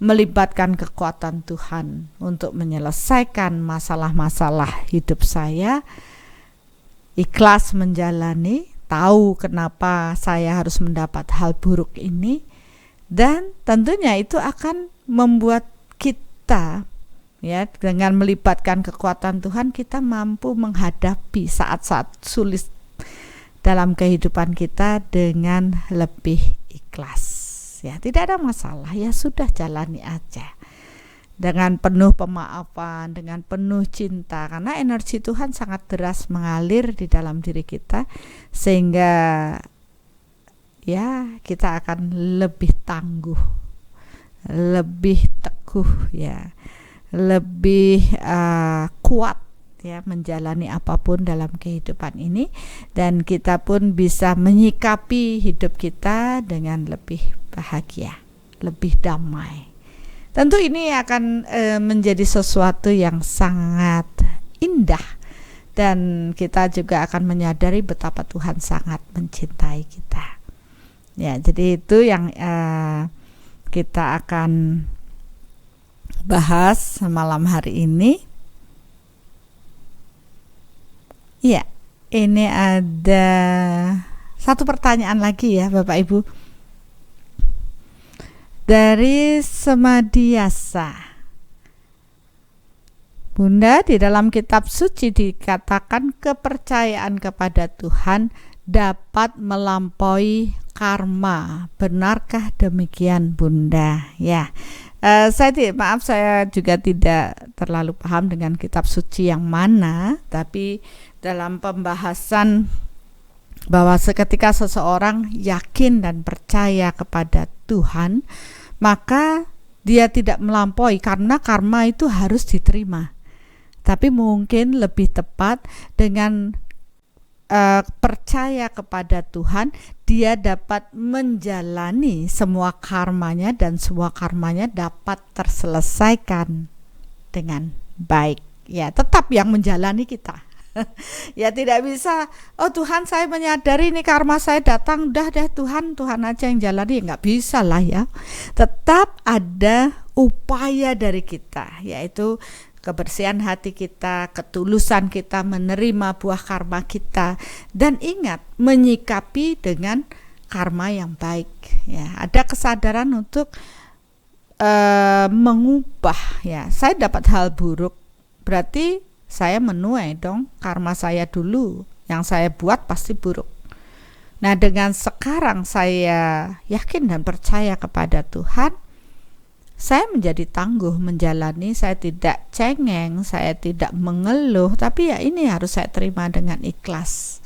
melibatkan kekuatan Tuhan untuk menyelesaikan masalah-masalah hidup saya, ikhlas menjalani, tahu kenapa saya harus mendapat hal buruk ini, dan tentunya itu akan membuat kita ya, dengan melibatkan kekuatan Tuhan, kita mampu menghadapi saat-saat sulit dalam kehidupan kita dengan lebih ikhlas. Ya, tidak ada masalah, ya sudah jalani aja dengan penuh pemaafan, dengan penuh cinta, karena energi Tuhan sangat deras mengalir di dalam diri kita, sehingga ya kita akan lebih tangguh, lebih teguh ya, lebih kuat ya menjalani apapun dalam kehidupan ini, dan kita pun bisa menyikapi hidup kita dengan lebih bahagia, lebih damai. Tentu ini akan menjadi sesuatu yang sangat indah, dan kita juga akan menyadari betapa Tuhan sangat mencintai kita. Ya, jadi itu yang kita akan bahas malam hari ini. Ya, ini ada satu pertanyaan lagi ya Bapak Ibu. dari Semadiasa. Bunda, di dalam kitab suci dikatakan kepercayaan kepada Tuhan dapat melampaui karma. Benarkah demikian, Bunda? Ya, saya juga tidak terlalu paham dengan kitab suci yang mana, tapi dalam pembahasan bahwa seketika seseorang yakin dan percaya kepada Tuhan, maka dia tidak melampaui karena karma itu harus diterima. Tapi mungkin lebih tepat dengan percaya kepada Tuhan, dia dapat menjalani semua karmanya dan semua karmanya dapat terselesaikan dengan baik. Ya, tetap yang menjalani kita. Ya, tidak bisa, oh Tuhan saya menyadari ini karma saya datang, udah deh Tuhan aja yang jalani. Nggak bisa lah ya. Tetap ada upaya dari kita, yaitu kebersihan hati kita, ketulusan kita menerima buah karma kita, dan ingat menyikapi dengan karma yang baik. Ya, ada kesadaran untuk mengubah. Ya, saya dapat hal buruk, berarti saya menuai dong karma saya dulu. Yang saya buat pasti buruk. Nah, dengan sekarang saya yakin dan percaya kepada Tuhan, saya menjadi tangguh menjalani, saya tidak cengeng, saya tidak mengeluh, tapi ya ini harus saya terima dengan ikhlas.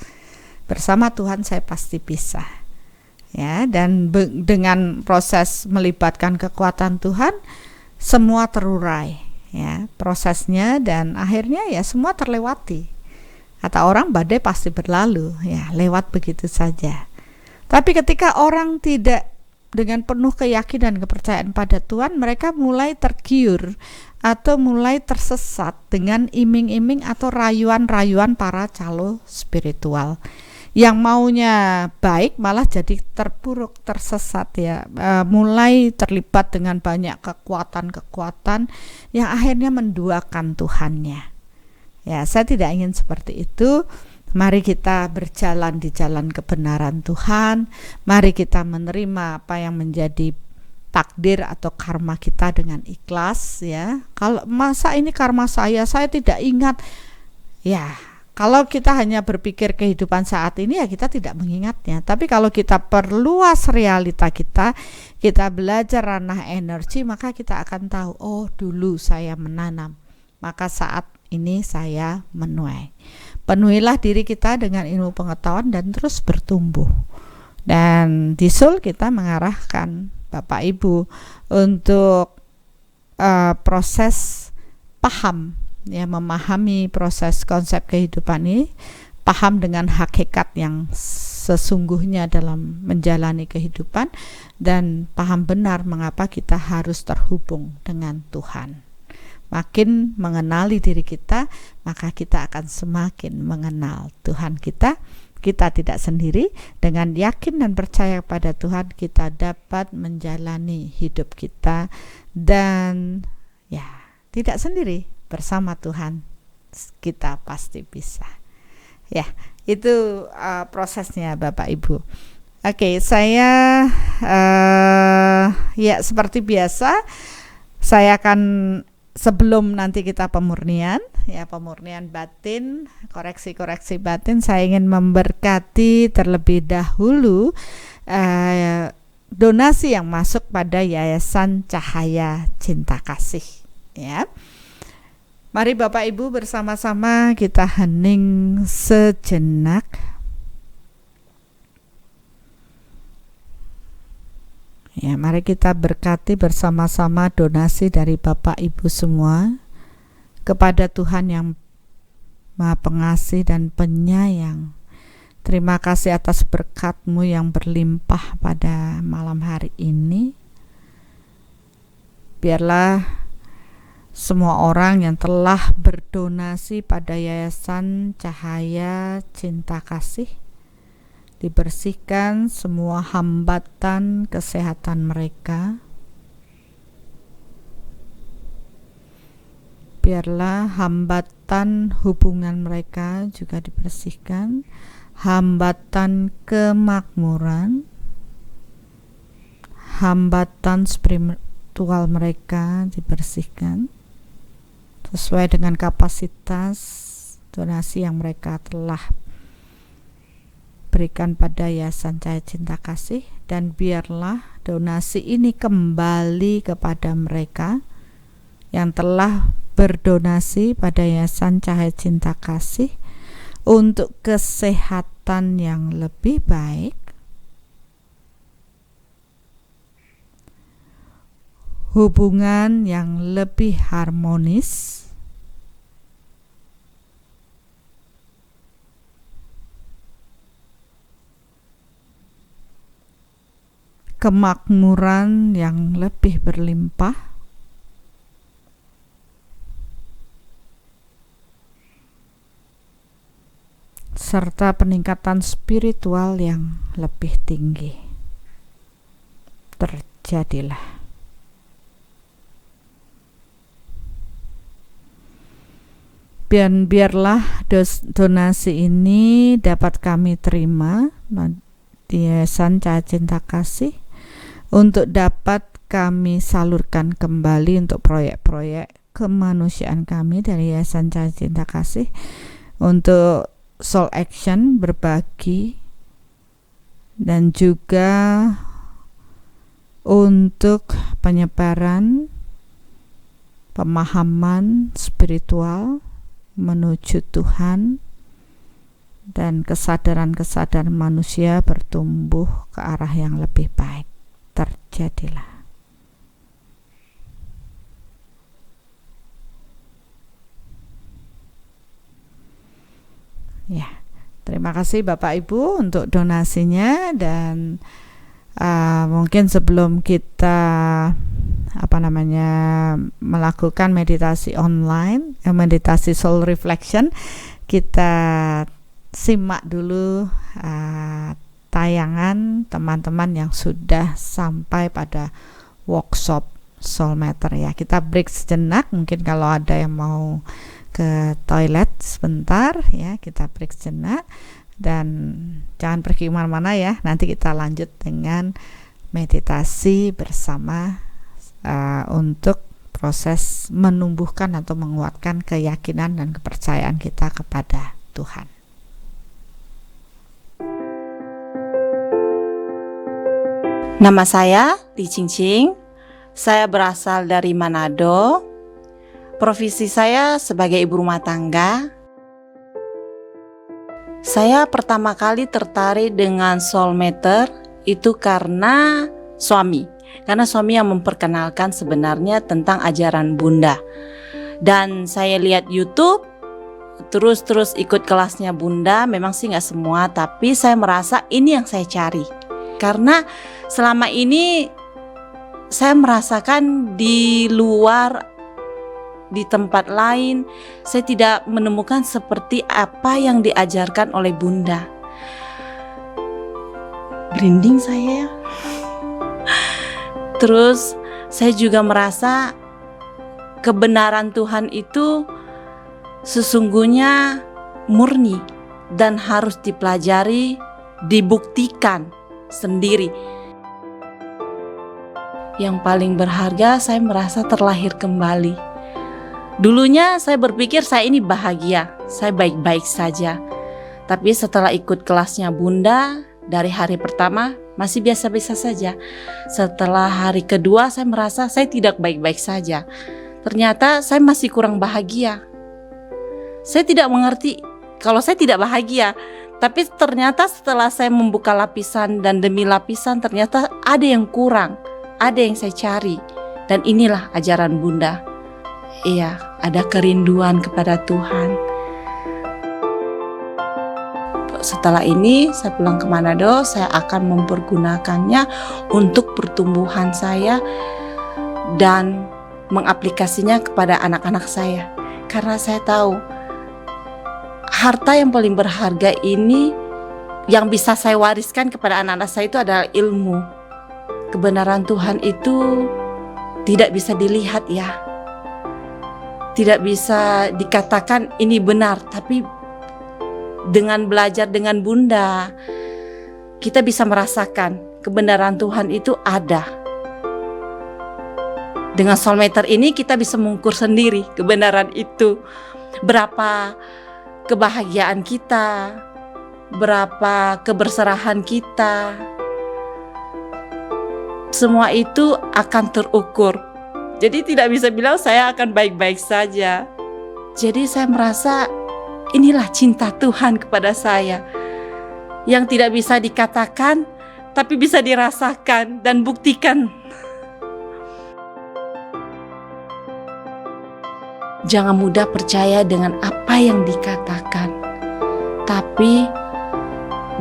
Bersama Tuhan saya pasti bisa. Ya, dan dengan proses melibatkan kekuatan Tuhan, semua terurai, ya, prosesnya, dan akhirnya ya semua terlewati. Kata orang, badai pasti berlalu, ya, lewat begitu saja. Tapi ketika orang tidak dengan penuh keyakinan dan kepercayaan pada Tuhan, mereka mulai tergiur atau mulai tersesat dengan iming-iming atau rayuan-rayuan para calo spiritual. Yang maunya baik malah jadi terpuruk, tersesat ya, mulai terlibat dengan banyak kekuatan-kekuatan yang akhirnya menduakan Tuhannya. Ya, saya tidak ingin seperti itu. Mari kita berjalan di jalan kebenaran Tuhan. Mari kita menerima apa yang menjadi takdir atau karma kita dengan ikhlas, ya. Kalau masa ini karma saya tidak ingat. Ya, kalau kita hanya berpikir kehidupan saat ini, ya kita tidak mengingatnya. Tapi kalau kita perluas realita kita belajar ranah energi, maka kita akan tahu, oh dulu saya menanam, maka saat ini saya menuai. Penuhilah diri kita dengan ilmu pengetahuan dan terus bertumbuh. Dan di Sul kita mengarahkan Bapak Ibu untuk proses paham, ya, memahami proses konsep kehidupan ini, paham dengan hakikat yang sesungguhnya dalam menjalani kehidupan, dan paham benar mengapa kita harus terhubung dengan Tuhan. Makin mengenali diri kita, maka kita akan semakin mengenal Tuhan kita. Kita tidak sendiri. Dengan yakin dan percaya pada Tuhan, kita dapat menjalani hidup kita, dan ya, tidak sendiri. Bersama Tuhan kita pasti bisa. Ya, itu prosesnya Bapak Ibu. Oke, saya ya seperti biasa, saya akan, sebelum nanti kita pemurnian, ya, pemurnian batin, koreksi-koreksi batin, saya ingin memberkati terlebih dahulu donasi yang masuk pada Yayasan Cahaya Cinta Kasih, ya. Mari Bapak Ibu bersama-sama kita hening sejenak. Ya, mari kita berkati bersama-sama donasi dari Bapak Ibu semua kepada Tuhan yang Maha Pengasih dan Penyayang. Terima kasih atas berkat-Mu yang berlimpah pada malam hari ini. Biarlah semua orang yang telah berdonasi pada Yayasan Cahaya Cinta Kasih dibersihkan semua hambatan kesehatan mereka. Biarlah hambatan hubungan mereka juga dibersihkan, hambatan kemakmuran, hambatan spiritual mereka dibersihkan sesuai dengan kapasitas donasi yang mereka telah berikan pada Yayasan Cahaya Cinta Kasih, dan biarlah donasi ini kembali kepada mereka yang telah berdonasi pada Yayasan Cahaya Cinta Kasih untuk kesehatan yang lebih baik, hubungan yang lebih harmonis, kemakmuran yang lebih berlimpah, serta peningkatan spiritual yang lebih tinggi. Terjadilah. Biarlah donasi ini dapat kami terima di Yayasan Cahaya Cinta Kasih untuk dapat kami salurkan kembali untuk proyek-proyek kemanusiaan kami dari Yayasan Cahaya Cinta Kasih, untuk soul action, berbagi, dan juga untuk penyebaran pemahaman spiritual menuju Tuhan, dan kesadaran-kesadaran manusia bertumbuh ke arah yang lebih baik. Terjadilah. Ya, terima kasih Bapak Ibu untuk donasinya, dan mungkin sebelum kita melakukan meditasi online, meditasi soul reflection, kita simak dulu tayangan teman-teman yang sudah sampai pada workshop Soul Matter ya. Kita break sejenak, mungkin kalau ada yang mau ke toilet sebentar ya, kita break sejenak, dan jangan pergi kemana-mana ya. Nanti kita lanjut dengan meditasi bersama untuk proses menumbuhkan atau menguatkan keyakinan dan kepercayaan kita kepada Tuhan. Nama saya Li Qingqing. Saya berasal dari Manado. Profesi saya sebagai ibu rumah tangga. Saya pertama kali tertarik dengan Soul Matter itu karena suami. Karena suami yang memperkenalkan sebenarnya tentang ajaran Bunda. Dan saya lihat YouTube, terus ikut kelasnya Bunda. Memang sih nggak semua, tapi saya merasa ini yang saya cari. Karena selama ini saya merasakan di luar, di tempat lain, saya tidak menemukan seperti apa yang diajarkan oleh Bunda. Merinding saya. Terus saya juga merasa kebenaran Tuhan itu sesungguhnya murni dan harus dipelajari, dibuktikan sendiri. Yang paling berharga, saya merasa terlahir kembali. Dulunya saya berpikir saya ini bahagia, saya baik-baik saja. Tapi setelah ikut kelasnya Bunda, dari hari pertama masih biasa-biasa saja. Setelah hari kedua saya merasa saya tidak baik-baik saja. Ternyata saya masih kurang bahagia. Saya tidak mengerti kalau saya tidak bahagia. Tapi ternyata setelah saya membuka lapisan dan demi lapisan, ternyata ada yang kurang, ada yang saya cari. Dan inilah ajaran Bunda. Iya, ada kerinduan kepada Tuhan. Setelah ini saya pulang ke Manado, saya akan mempergunakannya untuk pertumbuhan saya dan mengaplikasinya kepada anak-anak saya. Karena saya tahu harta yang paling berharga ini yang bisa saya wariskan kepada anak-anak saya itu adalah ilmu. Kebenaran Tuhan itu tidak bisa dilihat ya. Tidak bisa dikatakan ini benar, tapi dengan belajar dengan Bunda, kita bisa merasakan kebenaran Tuhan itu ada Dengan soulmeter ini kita bisa mengukur sendiri kebenaran itu. Berapa kebahagiaan kita, berapa keberserahan kita. Semua itu akan terukur. Jadi tidak bisa bilang saya akan baik-baik saja. Jadi saya merasa inilah cinta Tuhan kepada saya. Yang tidak bisa dikatakan, tapi bisa dirasakan dan buktikan. Jangan mudah percaya dengan apa yang dikatakan, tapi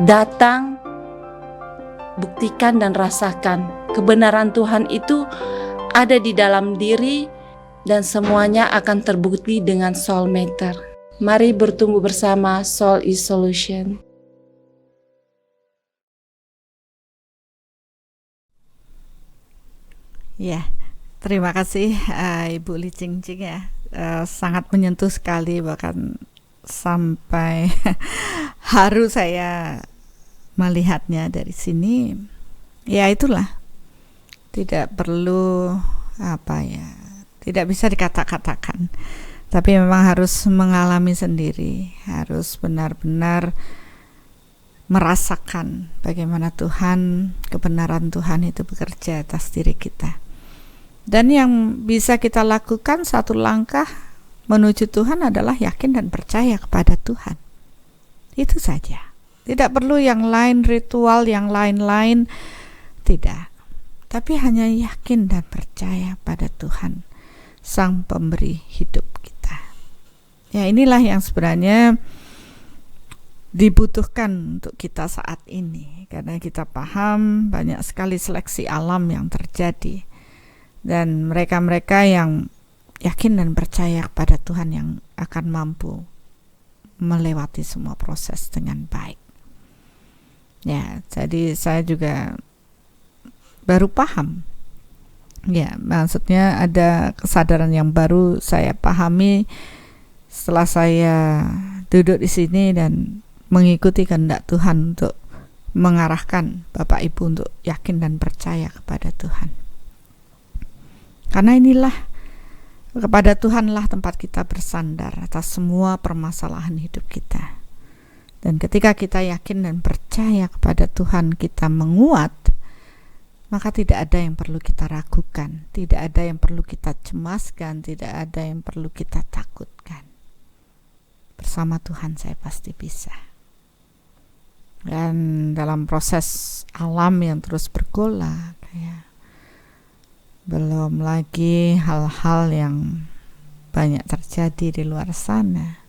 datang, buktikan dan rasakan. Kebenaran Tuhan itu ada di dalam diri dan semuanya akan terbukti dengan soulmeter. Mari bertumbuh bersama Soul is Solution. Ya, terima kasih Ibu Li Jingjing ya. Sangat menyentuh sekali, bahkan sampai haru saya melihatnya dari sini. Ya itulah, tidak perlu tidak bisa dikata-katakan, tapi memang harus mengalami sendiri, harus benar-benar merasakan bagaimana Tuhan, kebenaran Tuhan itu bekerja atas diri kita. Dan yang bisa kita lakukan satu langkah menuju Tuhan adalah yakin dan percaya kepada Tuhan. Itu saja. Tidak perlu yang lain, ritual yang lain-lain, tidak. Tapi hanya yakin dan percaya pada Tuhan, Sang Pemberi hidup kita. Ya, inilah yang sebenarnya dibutuhkan untuk kita saat ini, karena kita paham banyak sekali seleksi alam yang terjadi. Dan mereka-mereka yang yakin dan percaya kepada Tuhan yang akan mampu melewati semua proses dengan baik. Ya, jadi saya juga baru paham. Ya, maksudnya ada kesadaran yang baru saya pahami setelah saya duduk di sini dan mengikuti kehendak Tuhan untuk mengarahkan Bapak Ibu untuk yakin dan percaya kepada Tuhan. Karena inilah, kepada Tuhanlah tempat kita bersandar atas semua permasalahan hidup kita. Dan ketika kita yakin dan percaya kepada Tuhan, kita menguat, maka tidak ada yang perlu kita ragukan, tidak ada yang perlu kita cemaskan, tidak ada yang perlu kita takutkan. Bersama Tuhan saya pasti bisa. Dan dalam proses alam yang terus bergolak, ya, belum lagi hal-hal yang banyak terjadi di luar sana,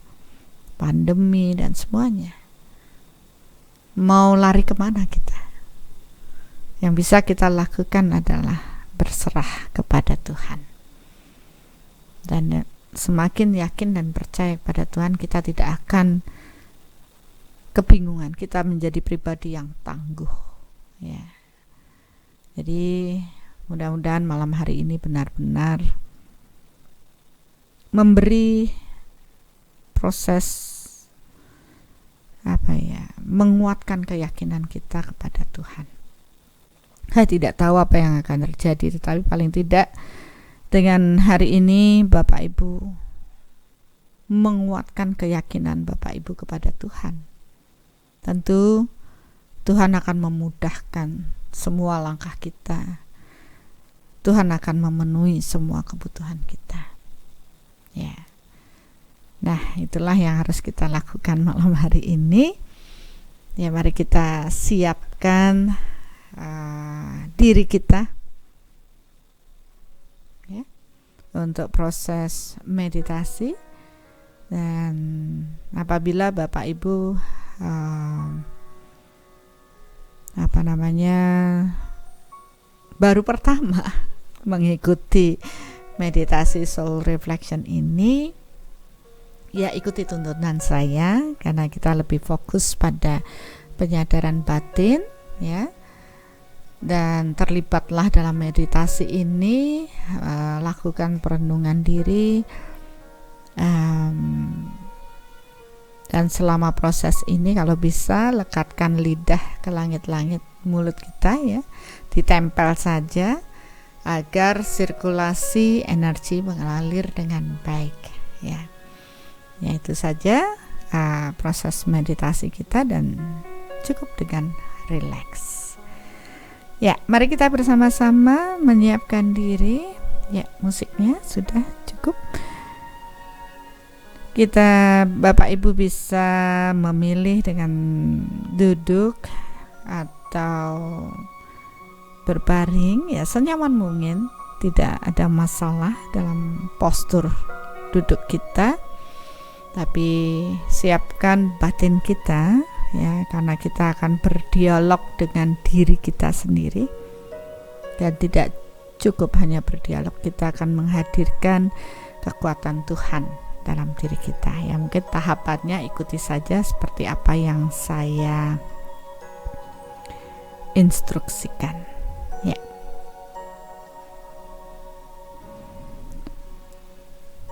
pandemi dan semuanya. Mau lari kemana kita? Yang bisa kita lakukan adalah berserah kepada Tuhan. Dan semakin yakin dan percaya kepada Tuhan, kita tidak akan kebingungan. Kita menjadi pribadi yang tangguh. Ya. Jadi mudah-mudahan malam hari ini benar-benar memberi proses menguatkan keyakinan kita kepada Tuhan. Saya tidak tahu apa yang akan terjadi, tetapi paling tidak dengan hari ini Bapak Ibu menguatkan keyakinan Bapak Ibu kepada Tuhan. Tentu Tuhan akan memudahkan semua langkah kita. Tuhan akan memenuhi semua kebutuhan kita. Ya. Nah, itulah yang harus kita lakukan malam hari ini. Ya, mari kita siapkan diri kita ya, untuk proses meditasi. Dan apabila Bapak Ibu baru pertama mengikuti meditasi soul reflection ini, ya ikuti tuntunan saya, karena kita lebih fokus pada penyadaran batin ya. Dan terlibatlah dalam meditasi ini, lakukan perenungan diri, dan selama proses ini kalau bisa lekatkan lidah ke langit-langit mulut kita ya, ditempel saja agar sirkulasi energi mengalir dengan baik, ya. Ya, itu saja proses meditasi kita, dan cukup dengan rileks. Ya, mari kita bersama-sama menyiapkan diri. Ya, musiknya sudah cukup. Kita, Bapak Ibu, bisa memilih dengan duduk atau berbaring, ya, senyaman mungkin. Tidak ada masalah dalam postur duduk kita, tapi siapkan batin kita, ya, karena kita akan berdialog dengan diri kita sendiri, dan tidak cukup hanya berdialog, kita akan menghadirkan kekuatan Tuhan dalam diri kita. Ya, mungkin tahapannya ikuti saja seperti apa yang saya instruksikan. Ya.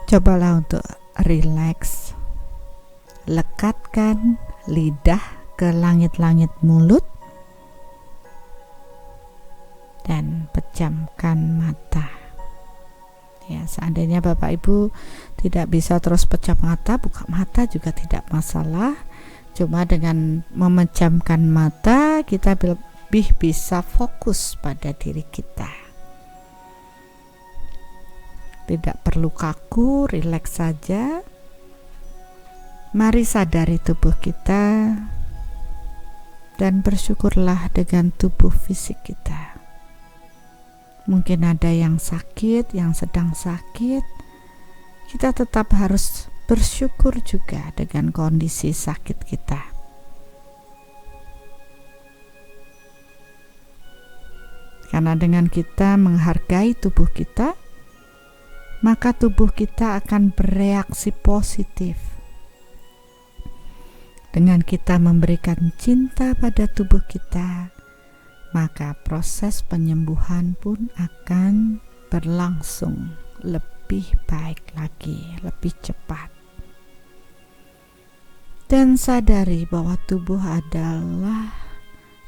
Cobalah untuk rileks, lekatkan lidah ke langit-langit mulut, dan pejamkan mata. Ya, seandainya Bapak Ibu tidak bisa terus pejam mata, buka mata juga tidak masalah. Cuma dengan memejamkan mata, kita lebih bisa fokus pada diri kita. Tidak perlu kaku, rileks saja. Mari sadari tubuh kita dan bersyukurlah dengan tubuh fisik kita. Mungkin ada yang sakit, yang sedang sakit. Kita tetap harus bersyukur juga dengan kondisi sakit kita. Karena dengan kita menghargai tubuh kita, maka tubuh kita akan bereaksi positif. Dengan kita memberikan cinta pada tubuh kita, maka proses penyembuhan pun akan berlangsung lebih baik lagi, lebih cepat. Dan sadari bahwa tubuh adalah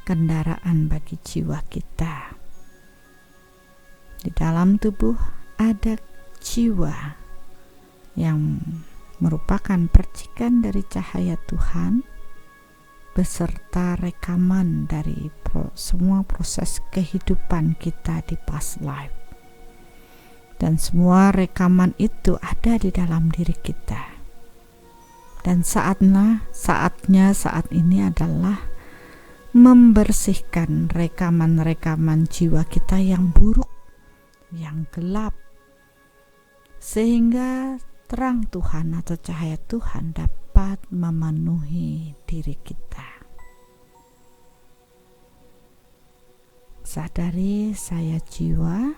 kendaraan bagi jiwa kita. Di dalam tubuh ada jiwa yang merupakan percikan dari cahaya Tuhan, beserta rekaman dari semua proses kehidupan kita di past life. Dan semua rekaman itu ada di dalam diri kita. Dan saat ini adalah membersihkan rekaman-rekaman jiwa kita yang buruk, yang gelap, sehingga terang Tuhan atau cahaya Tuhan dapat memenuhi diri kita. Sadari saya jiwa,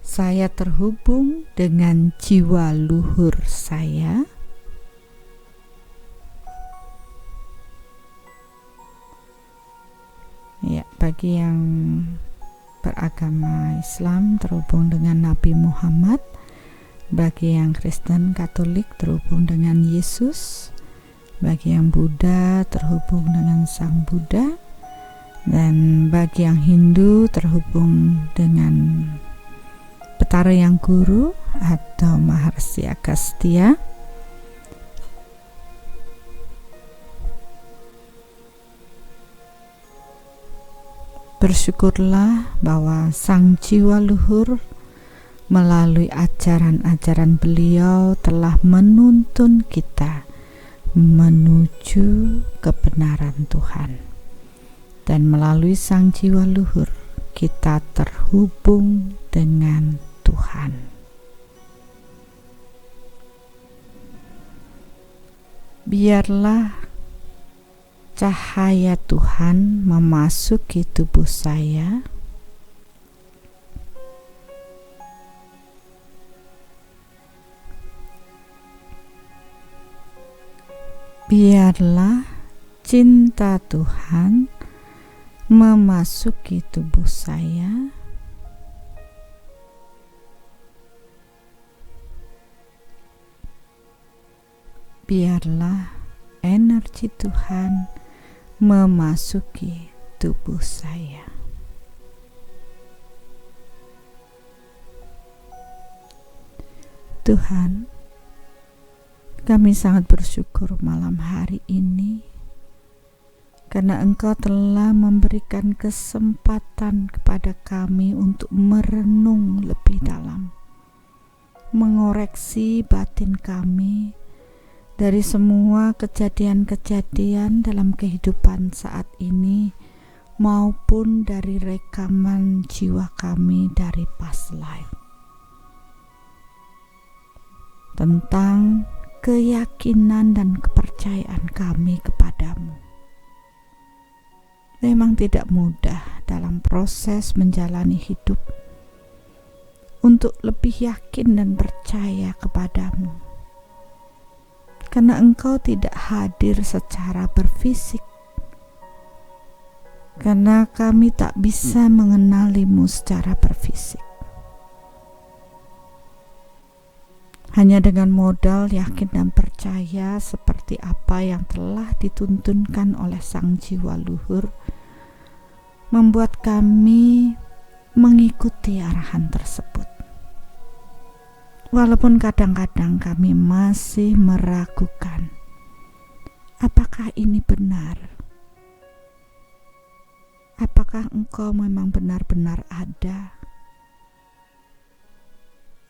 saya terhubung dengan jiwa luhur saya. Ya, bagi yang beragama Islam terhubung dengan Nabi Muhammad, bagi yang Kristen Katolik terhubung dengan Yesus, bagi yang Buddha terhubung dengan Sang Buddha, dan bagi yang Hindu terhubung dengan Betara Yang Guru atau Maharshi Agastya. Bersyukurlah bahwa Sang Jiwa Luhur melalui ajaran-ajaran beliau telah menuntun kita menuju kebenaran Tuhan. Dan melalui Sang Jiwa Luhur kita terhubung dengan Tuhan. Biarlah cahaya Tuhan memasuki tubuh saya, biarlah cinta Tuhan memasuki tubuh saya, biarlah energi Tuhan memasuki tubuh saya. Tuhan, kami sangat bersyukur malam hari ini karena Engkau telah memberikan kesempatan kepada kami untuk merenung lebih dalam, mengoreksi batin kami dari semua kejadian-kejadian dalam kehidupan saat ini maupun dari rekaman jiwa kami dari past life, tentang keyakinan dan kepercayaan kami kepadamu. Memang tidak mudah dalam proses menjalani hidup untuk lebih yakin dan percaya kepadamu, karena Engkau tidak hadir secara berfisik, karena kami tak bisa mengenalimu secara berfisik. Hanya dengan modal yakin dan percaya seperti apa yang telah dituntunkan oleh Sang Jiwa Luhur, membuat kami mengikuti arahan tersebut. Walaupun kadang-kadang kami masih meragukan, apakah ini benar? Apakah Engkau memang benar-benar ada?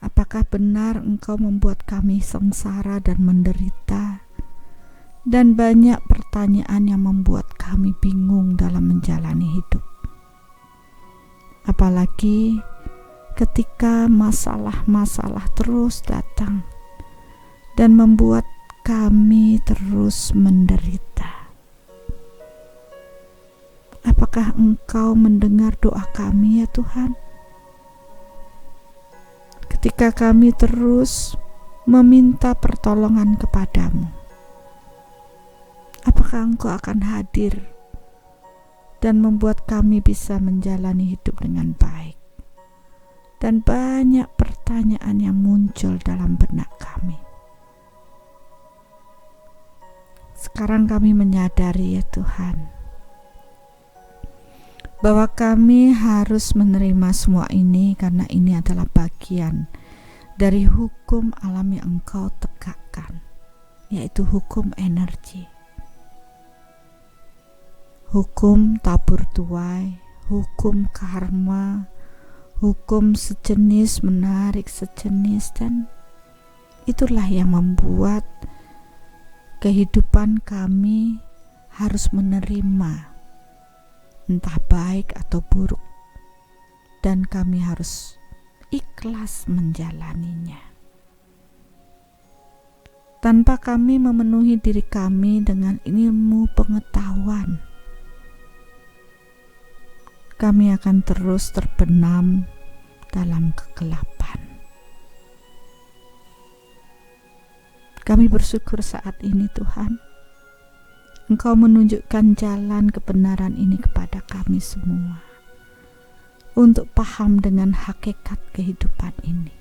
Apakah benar Engkau membuat kami sengsara dan menderita? Dan banyak pertanyaan yang membuat kami bingung dalam menjalani hidup. Apalagi ketika masalah-masalah terus datang dan membuat kami terus menderita. Apakah Engkau mendengar doa kami ya Tuhan? Ketika kami terus meminta pertolongan kepadamu, apakah Engkau akan hadir dan membuat kami bisa menjalani hidup dengan baik? Dan banyak pertanyaan yang muncul dalam benak kami. Sekarang kami menyadari ya Tuhan, bahwa kami harus menerima semua ini karena ini adalah bagian dari hukum alam yang Engkau tegakkan, yaitu hukum energi, hukum tabur tuai, hukum karma, hukum sejenis menarik sejenis, dan itulah yang membuat kehidupan kami harus menerima entah baik atau buruk, dan kami harus ikhlas menjalaninya. Tanpa kami memenuhi diri kami dengan ilmu pengetahuan, kami akan terus terbenam dalam kegelapan. Kami bersyukur saat ini Tuhan, Engkau menunjukkan jalan kebenaran ini kepada kami semua, untuk paham dengan hakikat kehidupan ini,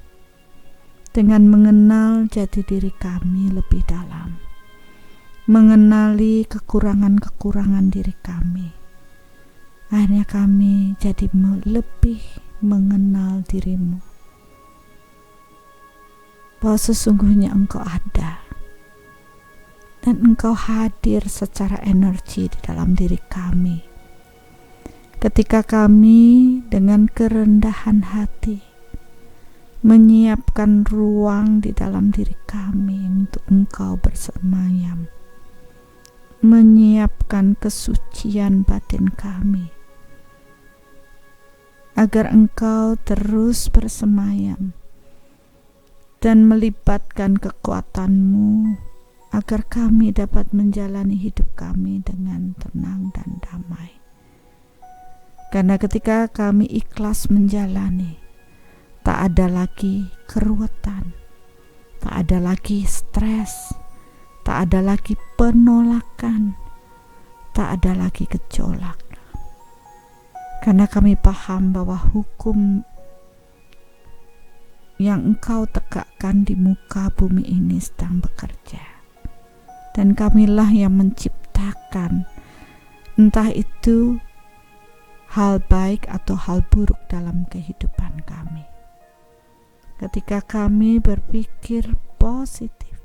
dengan mengenal jati diri kami lebih dalam, mengenali kekurangan-kekurangan diri kami. Akhirnya kami jadi lebih mengenal diri-Mu, bahwa sesungguhnya Engkau ada, dan Engkau hadir secara energi di dalam diri kami. Ketika kami dengan kerendahan hati menyiapkan ruang di dalam diri kami untuk Engkau bersemayam, menyiapkan kesucian batin kami, agar Engkau terus bersemayam dan melibatkan kekuatan-Mu, agar kami dapat menjalani hidup kami dengan tenang dan damai. Karena ketika kami ikhlas menjalani, tak ada lagi keruwetan, tak ada lagi stres, tak ada lagi penolakan, tak ada lagi gejolak. Karena kami paham bahwa hukum yang Engkau tegakkan di muka bumi ini sedang bekerja. Dan kamilah yang menciptakan, entah itu hal baik atau hal buruk dalam kehidupan kami. ketika kami berpikir positif,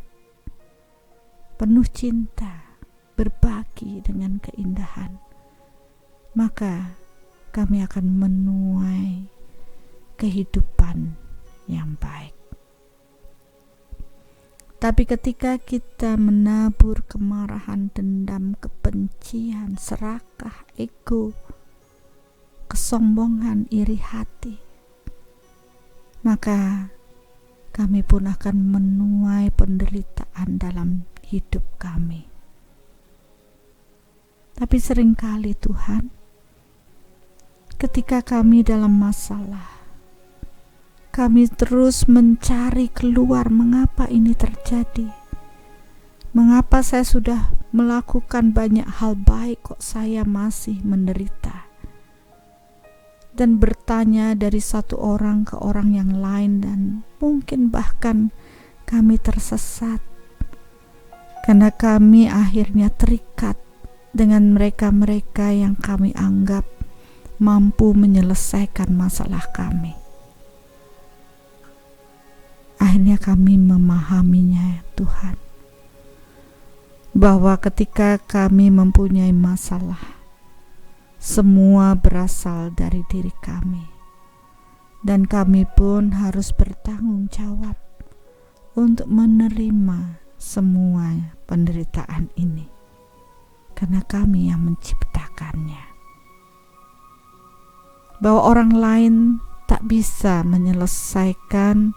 penuh cinta, berbagi dengan keindahan, maka kami akan menuai kehidupan yang baik. Tapi ketika kita menabur kemarahan, dendam, kebencian, serakah, ego, kesombongan, iri hati, maka kami pun akan menuai penderitaan dalam hidup kami. Tapi seringkali Tuhan, ketika kami dalam masalah, kami terus mencari keluar mengapa ini terjadi. Mengapa saya sudah melakukan banyak hal baik kok saya masih menderita. Dan bertanya dari satu orang ke orang yang lain, dan mungkin bahkan kami tersesat. Karena kami akhirnya terikat dengan mereka-mereka yang kami anggap mampu menyelesaikan masalah kami. Akhirnya kami memahaminya, Tuhan, bahwa ketika kami mempunyai masalah, semua berasal dari diri kami, dan kami pun harus bertanggung jawab untuk menerima semua penderitaan ini, karena kami yang menciptakannya. Bahwa orang lain tak bisa menyelesaikan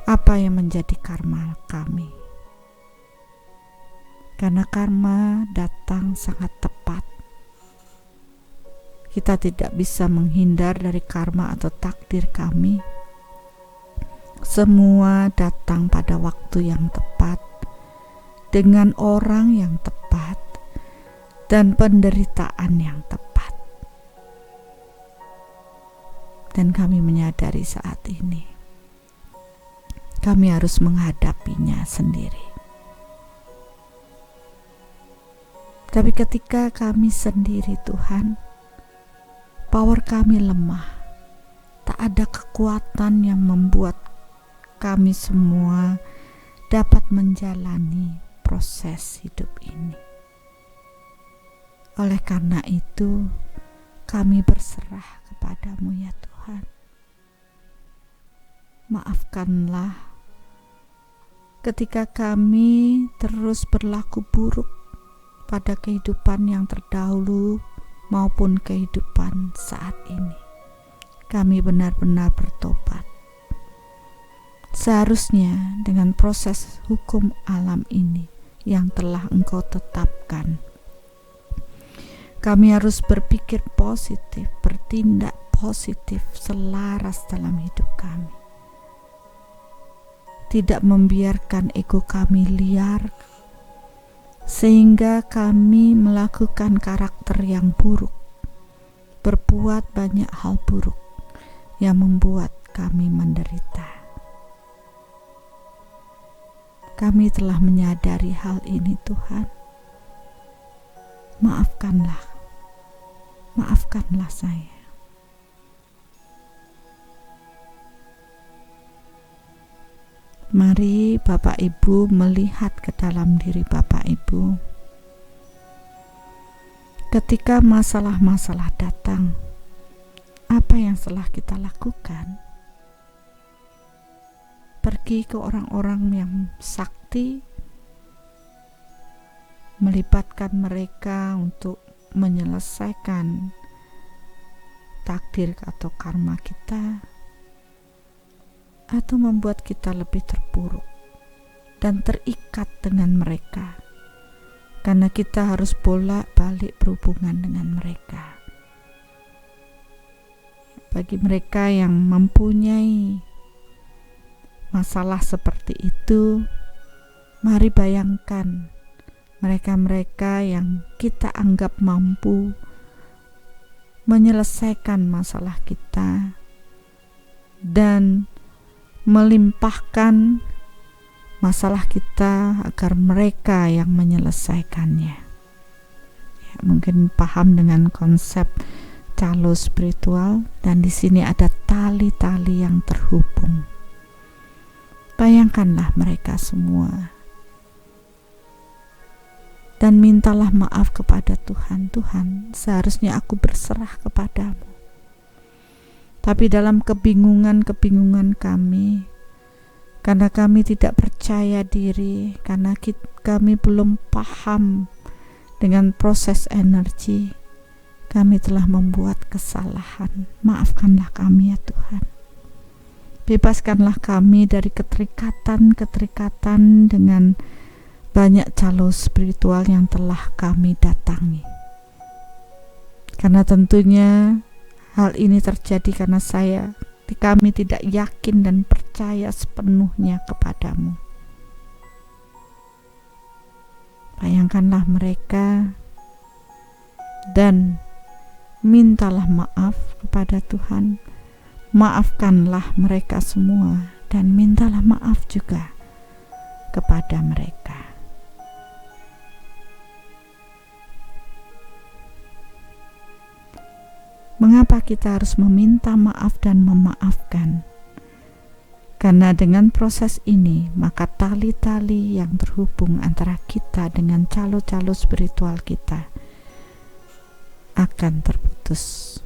apa yang menjadi karma kami, karena karma datang sangat tepat. Kita tidak bisa menghindar dari karma atau takdir kami. Semua datang pada waktu yang tepat, dengan orang yang tepat, dan penderitaan yang tepat. Dan kami menyadari saat ini kami harus menghadapinya sendiri. Tapi ketika kami sendiri, Tuhan, power kami lemah. Tak ada kekuatan yang membuat kami semua dapat menjalani proses hidup ini. Oleh karena itu, kami berserah kepadamu ya Tuhan. Maafkanlah ketika kami terus berlaku buruk pada kehidupan yang terdahulu maupun kehidupan saat ini. Kami benar-benar bertobat. Seharusnya dengan proses hukum alam ini yang telah Engkau tetapkan, kami harus berpikir positif, bertindak positif, selaras dalam hidup kami. Tidak membiarkan ego kami liar, sehingga kami melakukan karakter yang buruk, berbuat banyak hal buruk yang membuat kami menderita. Kami telah menyadari hal ini Tuhan. Maafkanlah saya. Mari Bapak Ibu melihat ke dalam diri Bapak Ibu. Ketika masalah-masalah datang, apa yang telah kita lakukan? Pergi ke orang-orang yang sakti, melibatkan mereka untuk menyelesaikan takdir atau karma kita, atau membuat kita lebih terpuruk dan terikat dengan mereka, karena kita harus bolak-balik berhubungan dengan mereka. Bagi mereka yang mempunyai masalah seperti itu, mari bayangkan mereka-mereka yang kita anggap mampu menyelesaikan masalah kita dan melimpahkan masalah kita agar mereka yang menyelesaikannya. Ya, mungkin paham dengan konsep calo spiritual, dan di sini ada tali-tali yang terhubung. Bayangkanlah mereka semua. Dan mintalah maaf kepada Tuhan. Tuhan, seharusnya aku berserah kepadamu. Tapi dalam kebingungan kami, karena kami tidak percaya diri, karena kami belum paham dengan proses energi, kami telah membuat kesalahan. Maafkanlah kami ya Tuhan. Bebaskanlah kami dari keterikatan dengan banyak calon spiritual yang telah kami datangi. Karena tentunya hal ini terjadi karena kami tidak yakin dan percaya sepenuhnya kepadamu. Bayangkanlah mereka dan mintalah maaf kepada Tuhan. Maafkanlah mereka semua dan mintalah maaf juga kepada mereka. Mengapa kita harus meminta maaf dan memaafkan? Karena dengan proses ini, maka tali-tali yang terhubung antara kita dengan calo-calo spiritual kita akan terputus.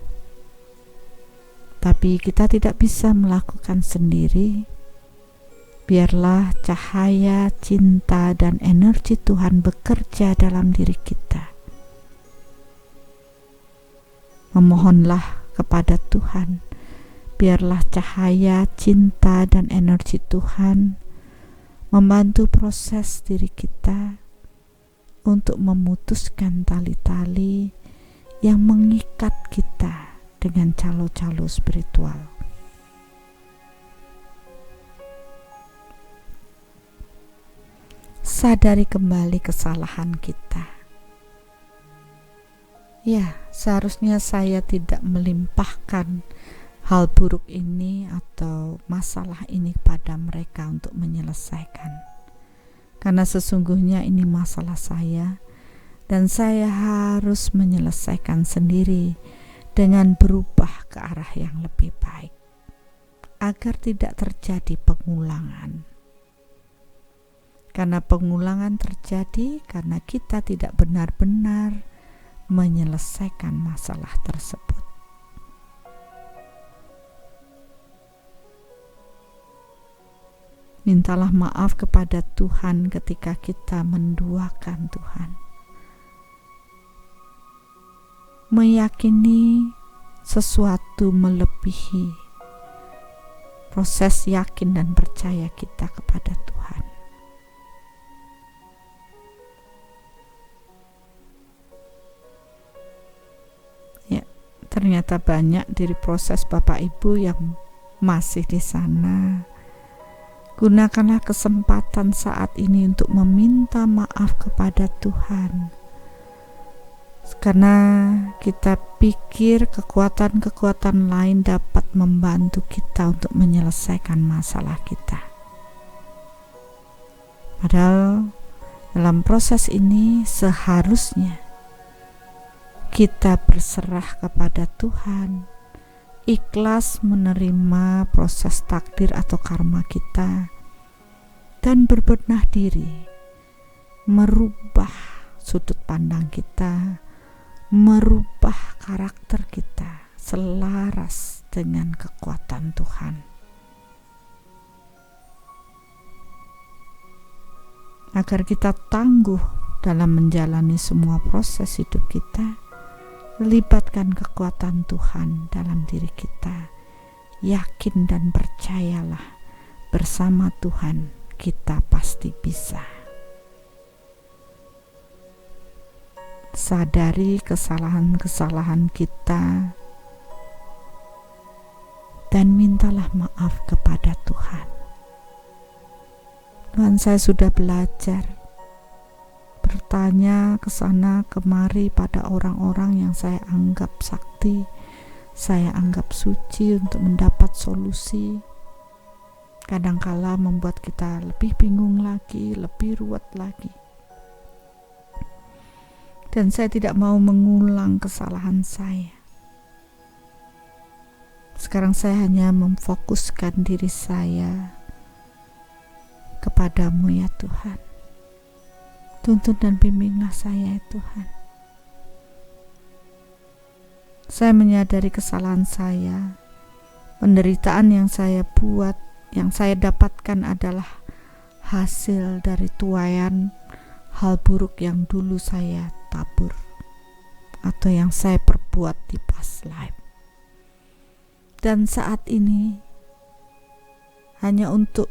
Tapi kita tidak bisa melakukan sendiri. Biarlah cahaya, cinta, dan energi Tuhan bekerja dalam diri kita. Memohonlah kepada Tuhan, biarlah cahaya, cinta, dan energi Tuhan membantu proses diri kita untuk memutuskan tali-tali yang mengikat kita dengan calo-calo spiritual. Sadari kembali kesalahan kita. Ya, seharusnya saya tidak melimpahkan hal buruk ini atau masalah ini pada mereka untuk menyelesaikan. Karena sesungguhnya ini masalah saya dan saya harus menyelesaikan sendiri dengan berubah ke arah yang lebih baik agar tidak terjadi pengulangan. Karena pengulangan terjadi karena kita tidak benar-benar menyelesaikan masalah tersebut. Mintalah maaf kepada Tuhan ketika kita menduakan Tuhan. Meyakini sesuatu melebihi proses yakin dan percaya kita kepada Tuhan. Ternyata banyak dari proses Bapak Ibu yang masih di sana. Gunakanlah kesempatan saat ini untuk meminta maaf kepada Tuhan. Karena kita pikir kekuatan-kekuatan lain dapat membantu kita untuk menyelesaikan masalah kita. Padahal dalam proses ini seharusnya kita berserah kepada Tuhan, ikhlas menerima proses takdir atau karma kita, dan berbenah diri, merubah sudut pandang kita, merubah karakter kita selaras dengan kekuatan Tuhan. Agar kita tangguh dalam menjalani semua proses hidup kita, libatkan kekuatan Tuhan dalam diri kita. Yakin dan percayalah, bersama Tuhan kita pasti bisa. Sadari kesalahan-kesalahan kita dan mintalah maaf kepada Tuhan. Tuhan, saya sudah belajar bertanya ke sana kemari pada orang-orang yang saya anggap sakti, saya anggap suci untuk mendapat solusi. Kadangkala membuat kita lebih bingung lagi, lebih ruwet lagi. Dan saya tidak mau mengulang kesalahan saya. Sekarang saya hanya memfokuskan diri saya kepadamu ya Tuhan. Tuntun dan bimbinglah saya ya Tuhan. Saya menyadari kesalahan saya. Penderitaan yang saya buat, yang saya dapatkan adalah hasil dari tuaian hal buruk yang dulu saya tabur atau yang saya perbuat di past life. Dan saat ini hanya untuk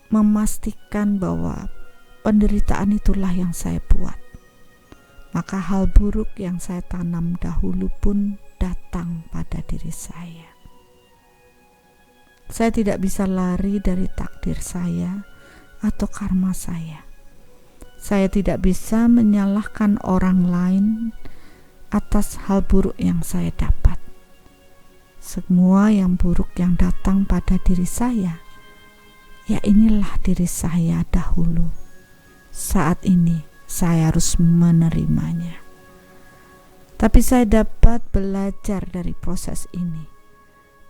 memastikan bahwa penderitaan itulah yang saya buat, maka hal buruk yang saya tanam dahulu pun datang pada diri saya. Saya tidak bisa lari dari takdir saya atau karma saya. Saya tidak bisa menyalahkan orang lain atas hal buruk yang saya dapat. Semua yang buruk yang datang pada diri saya, ya inilah diri saya dahulu. Saat ini saya harus menerimanya. Tapi saya dapat belajar dari proses ini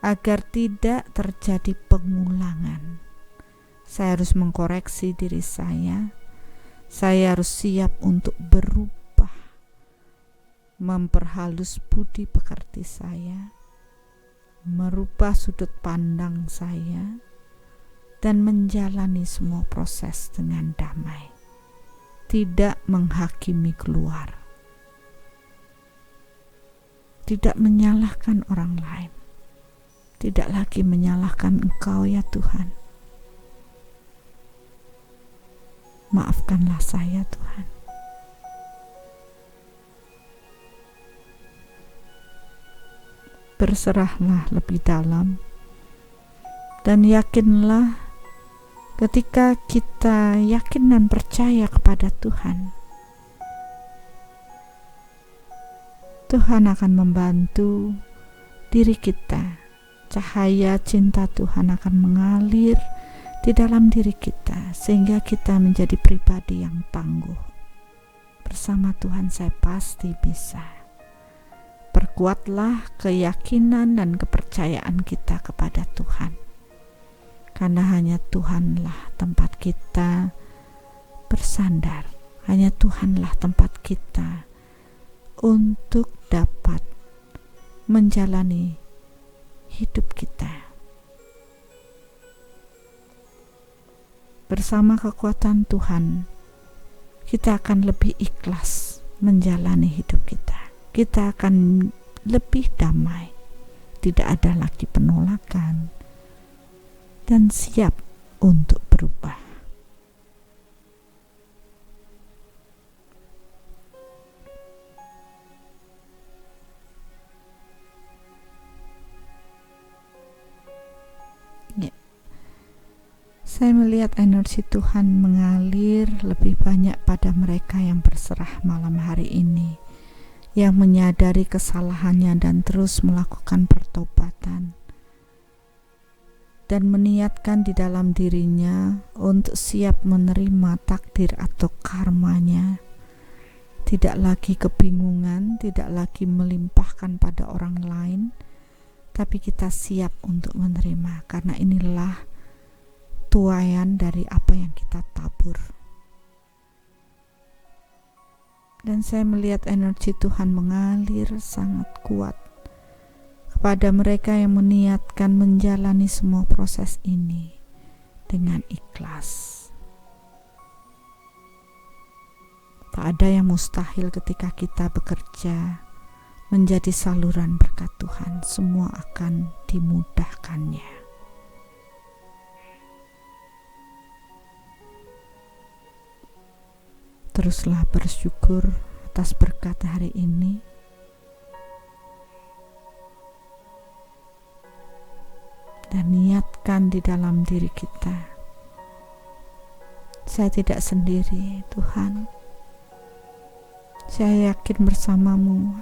agar tidak terjadi pengulangan. Saya harus mengkoreksi diri saya. Saya harus siap untuk berubah, memperhalus budi pekerti saya, merubah sudut pandang saya, dan menjalani semua proses dengan damai. Tidak menghakimi keluar, tidak menyalahkan orang lain, tidak lagi menyalahkan Engkau ya Tuhan. Maafkanlah saya Tuhan. Berserahlah lebih dalam dan yakinlah. Ketika kita yakin dan percaya kepada Tuhan, Tuhan akan membantu diri kita. Cahaya cinta Tuhan akan mengalir di dalam diri kita sehingga kita menjadi pribadi yang tangguh. Bersama Tuhan saya pasti bisa. Perkuatlah keyakinan dan kepercayaan kita kepada Tuhan. Karena hanya Tuhanlah tempat kita bersandar. Hanya Tuhanlah tempat kita untuk dapat menjalani hidup kita. Bersama kekuatan Tuhan, kita akan lebih ikhlas menjalani hidup kita. Kita akan lebih damai. Tidak ada lagi penolakan. Dan siap untuk berubah. Ya. Saya melihat energi Tuhan mengalir lebih banyak pada mereka yang berserah malam hari ini, yang menyadari kesalahannya dan terus melakukan pertobatan. Dan meniatkan di dalam dirinya untuk siap menerima takdir atau karmanya. Tidak lagi kebingungan, tidak lagi melimpahkan pada orang lain, tapi kita siap untuk menerima, karena inilah tuaian dari apa yang kita tabur. Dan saya melihat energi Tuhan mengalir sangat kuat pada mereka yang meniatkan menjalani semua proses ini dengan ikhlas. Tak ada yang mustahil ketika kita bekerja menjadi saluran berkat Tuhan. Semua akan dimudahkannya. Teruslah bersyukur atas berkat hari ini. Dan niatkan di dalam diri kita, saya tidak sendiri Tuhan. Saya yakin bersamamu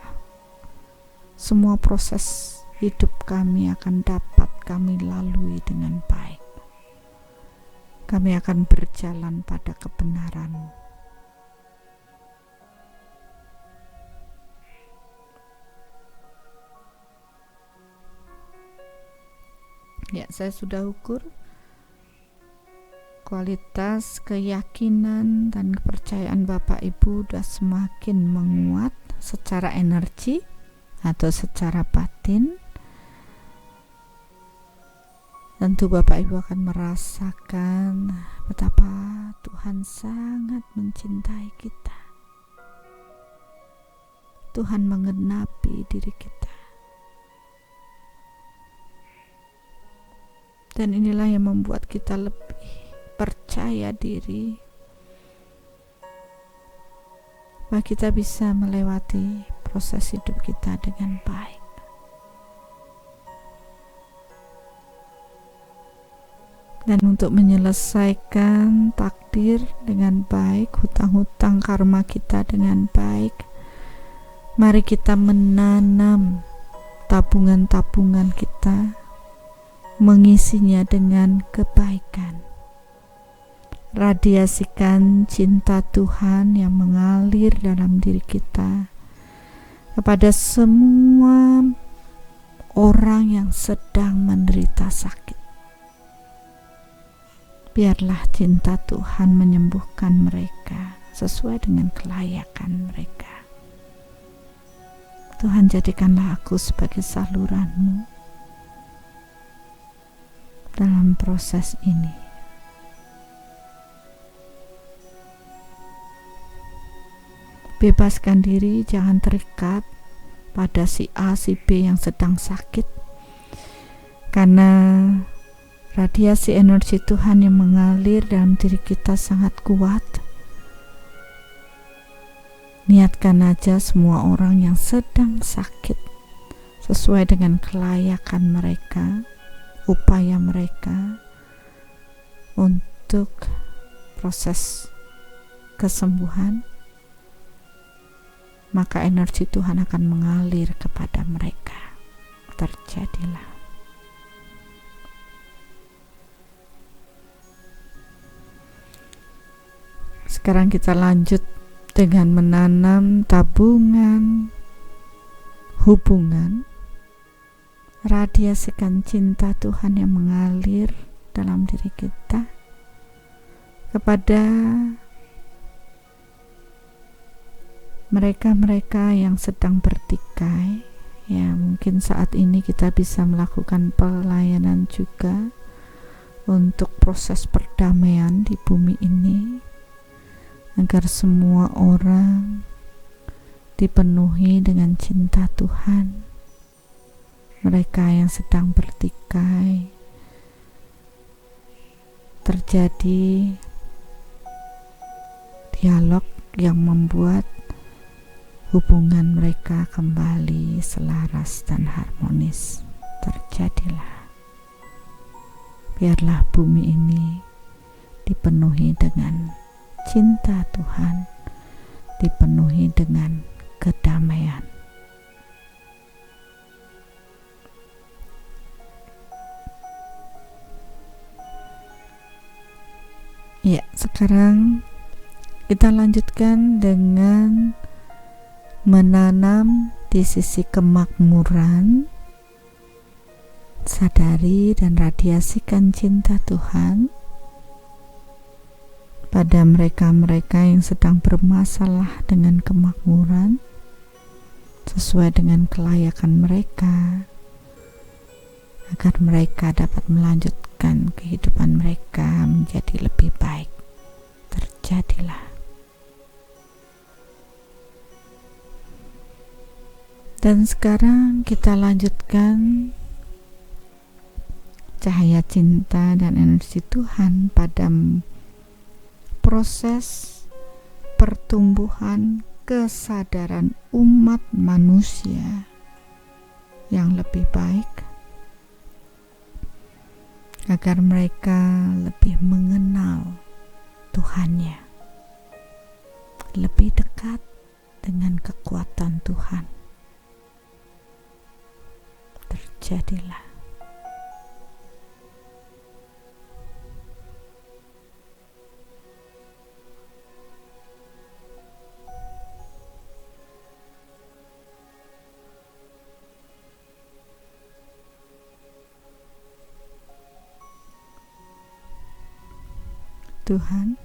semua proses hidup kami akan dapat kami lalui dengan baik. Kami akan berjalan pada kebenaran. Ya, saya sudah ukur kualitas keyakinan dan kepercayaan Bapak Ibu sudah semakin menguat secara energi atau secara batin, tentu Bapak Ibu akan merasakan betapa Tuhan sangat mencintai kita. Tuhan menggenapi diri kita. Dan inilah yang membuat kita lebih percaya diri bahwa kita bisa melewati proses hidup kita dengan baik. Dan untuk menyelesaikan takdir dengan baik, hutang-hutang karma kita dengan baik, mari kita menanam tabungan-tabungan kita, mengisinya dengan kebaikan. Radiasikan cinta Tuhan yang mengalir dalam diri kita kepada semua orang yang sedang menderita sakit. Biarlah cinta Tuhan menyembuhkan mereka sesuai dengan kelayakan mereka. Tuhan, jadikanlah aku sebagai saluran-Mu dalam proses ini. Bebaskan diri, jangan terikat pada si A, si B yang sedang sakit, karena radiasi energi Tuhan yang mengalir dalam diri kita sangat kuat. Niatkan aja semua orang yang sedang sakit sesuai dengan kelayakan mereka, upaya mereka untuk proses kesembuhan, maka energi Tuhan akan mengalir kepada mereka. Terjadilah. Sekarang kita lanjut dengan menanam tabungan hubungan. Radiasikan cinta Tuhan yang mengalir dalam diri kita kepada mereka-mereka yang sedang bertikai. Ya, mungkin saat ini kita bisa melakukan pelayanan juga untuk proses perdamaian di bumi ini, agar semua orang dipenuhi dengan cinta Tuhan. Mereka yang sedang bertikai, terjadi dialog yang membuat hubungan mereka kembali selaras dan harmonis. Terjadilah. Biarlah bumi ini dipenuhi dengan cinta Tuhan, dipenuhi dengan kedamaian. Ya, sekarang kita lanjutkan dengan menanam di sisi kemakmuran. Sadari dan radiasikan cinta Tuhan pada mereka-mereka yang sedang bermasalah dengan kemakmuran, sesuai dengan kelayakan mereka, agar mereka dapat melanjutkan kehidupan mereka menjadi lebih baik. Terjadilah. Dan sekarang kita lanjutkan cahaya cinta dan energi Tuhan pada proses pertumbuhan kesadaran umat manusia yang lebih baik, agar mereka lebih mengenal Tuhannya, lebih dekat dengan kekuatan Tuhan. Terjadilah. Tuhan,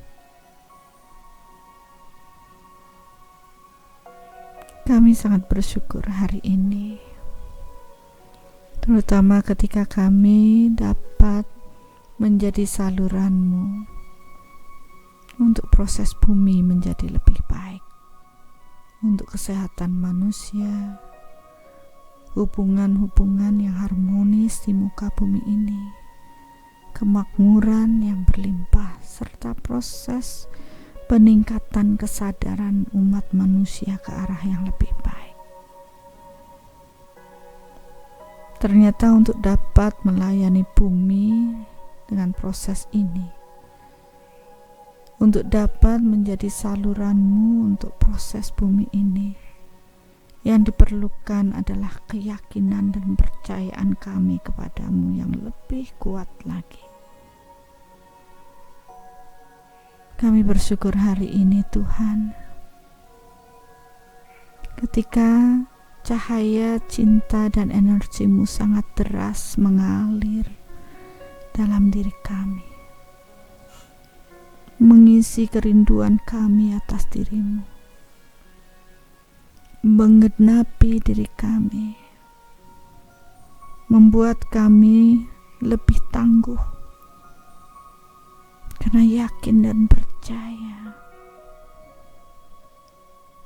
kami sangat bersyukur hari ini, terutama ketika kami dapat menjadi saluran-Mu untuk proses bumi menjadi lebih baik, untuk kesehatan manusia, hubungan-hubungan yang harmonis di muka bumi ini, kemakmuran yang berlimpah, serta proses peningkatan kesadaran umat manusia ke arah yang lebih baik. Ternyata untuk dapat melayani bumi dengan proses ini, untuk dapat menjadi saluran-Mu untuk proses bumi ini, yang diperlukan adalah keyakinan dan percayaan kami kepada-Mu yang lebih kuat lagi. Kami bersyukur hari ini Tuhan, ketika cahaya cinta dan energi-Mu sangat deras mengalir dalam diri kami, mengisi kerinduan kami atas diri-Mu, menggenapi diri kami, membuat kami lebih tangguh karena yakin dan percaya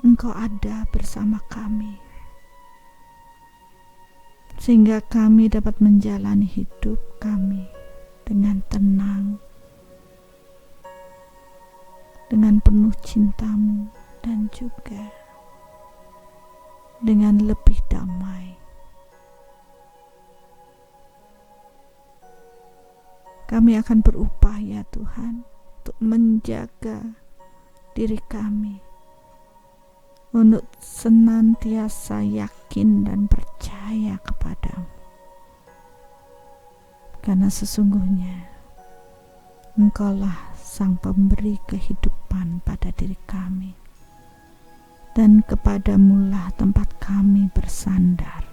Engkau ada bersama kami, sehingga kami dapat menjalani hidup kami dengan tenang, dengan penuh cinta-Mu, dan juga dengan lebih damai. Kami akan berupaya Tuhan untuk menjaga diri kami, untuk senantiasa yakin dan percaya kepada-Mu, karena sesungguhnya Engkaulah Sang Pemberi kehidupan pada diri kami, dan kepada-Mu-lah tempat kami bersandar,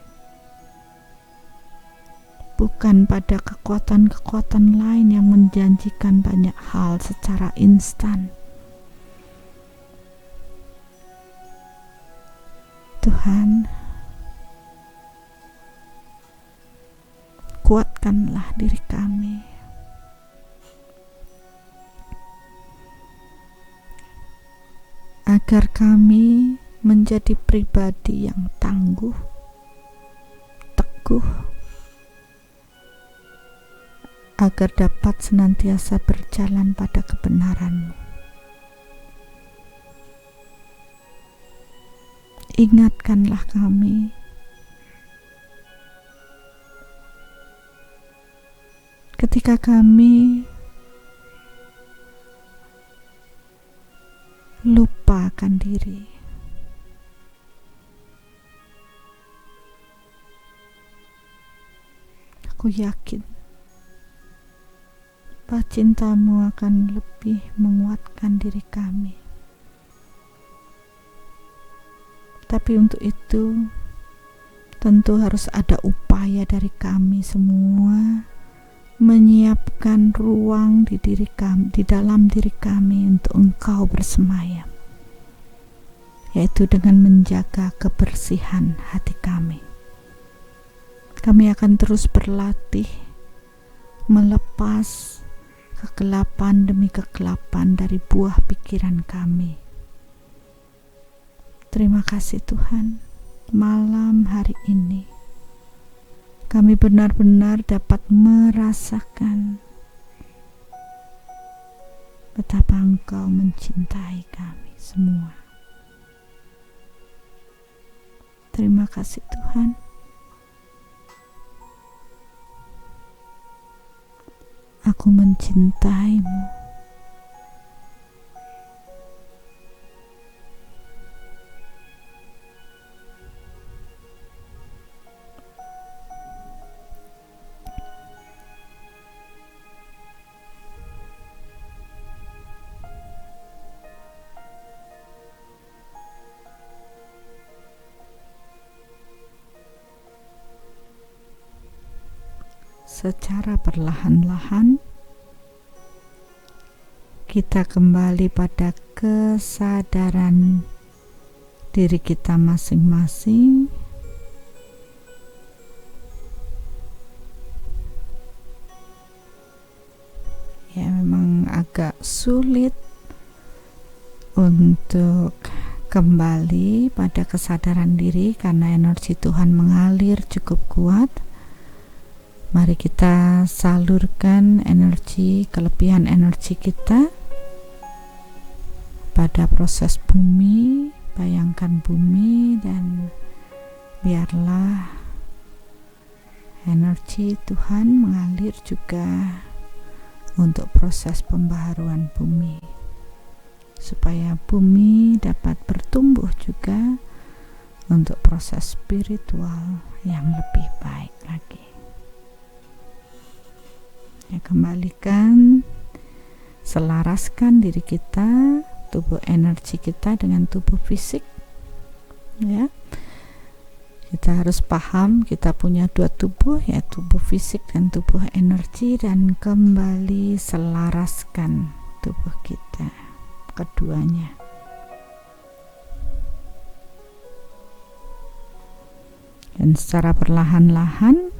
bukan pada kekuatan-kekuatan lain yang menjanjikan banyak hal secara instan. Tuhan, kuatkanlah diri kami, agar kami menjadi pribadi yang tangguh, teguh, agar dapat senantiasa berjalan pada kebenaran-Mu. Ingatkanlah kami ketika kami lupa akan diri. Aku yakin bahwa cinta-Mu akan lebih menguatkan diri kami. Tapi untuk itu tentu harus ada upaya dari kami semua, menyiapkan ruang di diri kami, di dalam diri kami untuk Engkau bersemayam, yaitu dengan menjaga kebersihan hati kami. Kami akan terus berlatih melepas kegelapan demi kegelapan dari buah pikiran kami. Terima kasih Tuhan, malam hari ini kami benar-benar dapat merasakan betapa Engkau mencintai kami semua. Terima kasih Tuhan. Aku mencintai-Mu. Secara perlahan-lahan kita kembali pada kesadaran diri kita masing-masing. Ya, memang agak sulit untuk kembali pada kesadaran diri karena energi Tuhan mengalir cukup kuat. Mari kita salurkan kelebihan energi kita pada proses bumi. Bayangkan bumi dan biarlah energi Tuhan mengalir juga untuk proses pembaharuan bumi, supaya bumi dapat bertumbuh juga untuk proses spiritual yang lebih baik lagi. Ya, kembalikan, selaraskan diri kita, tubuh energi kita dengan tubuh fisik. Ya, kita harus paham kita punya dua tubuh, ya, tubuh fisik dan tubuh energi, dan kembali selaraskan tubuh kita keduanya. Dan secara perlahan-lahan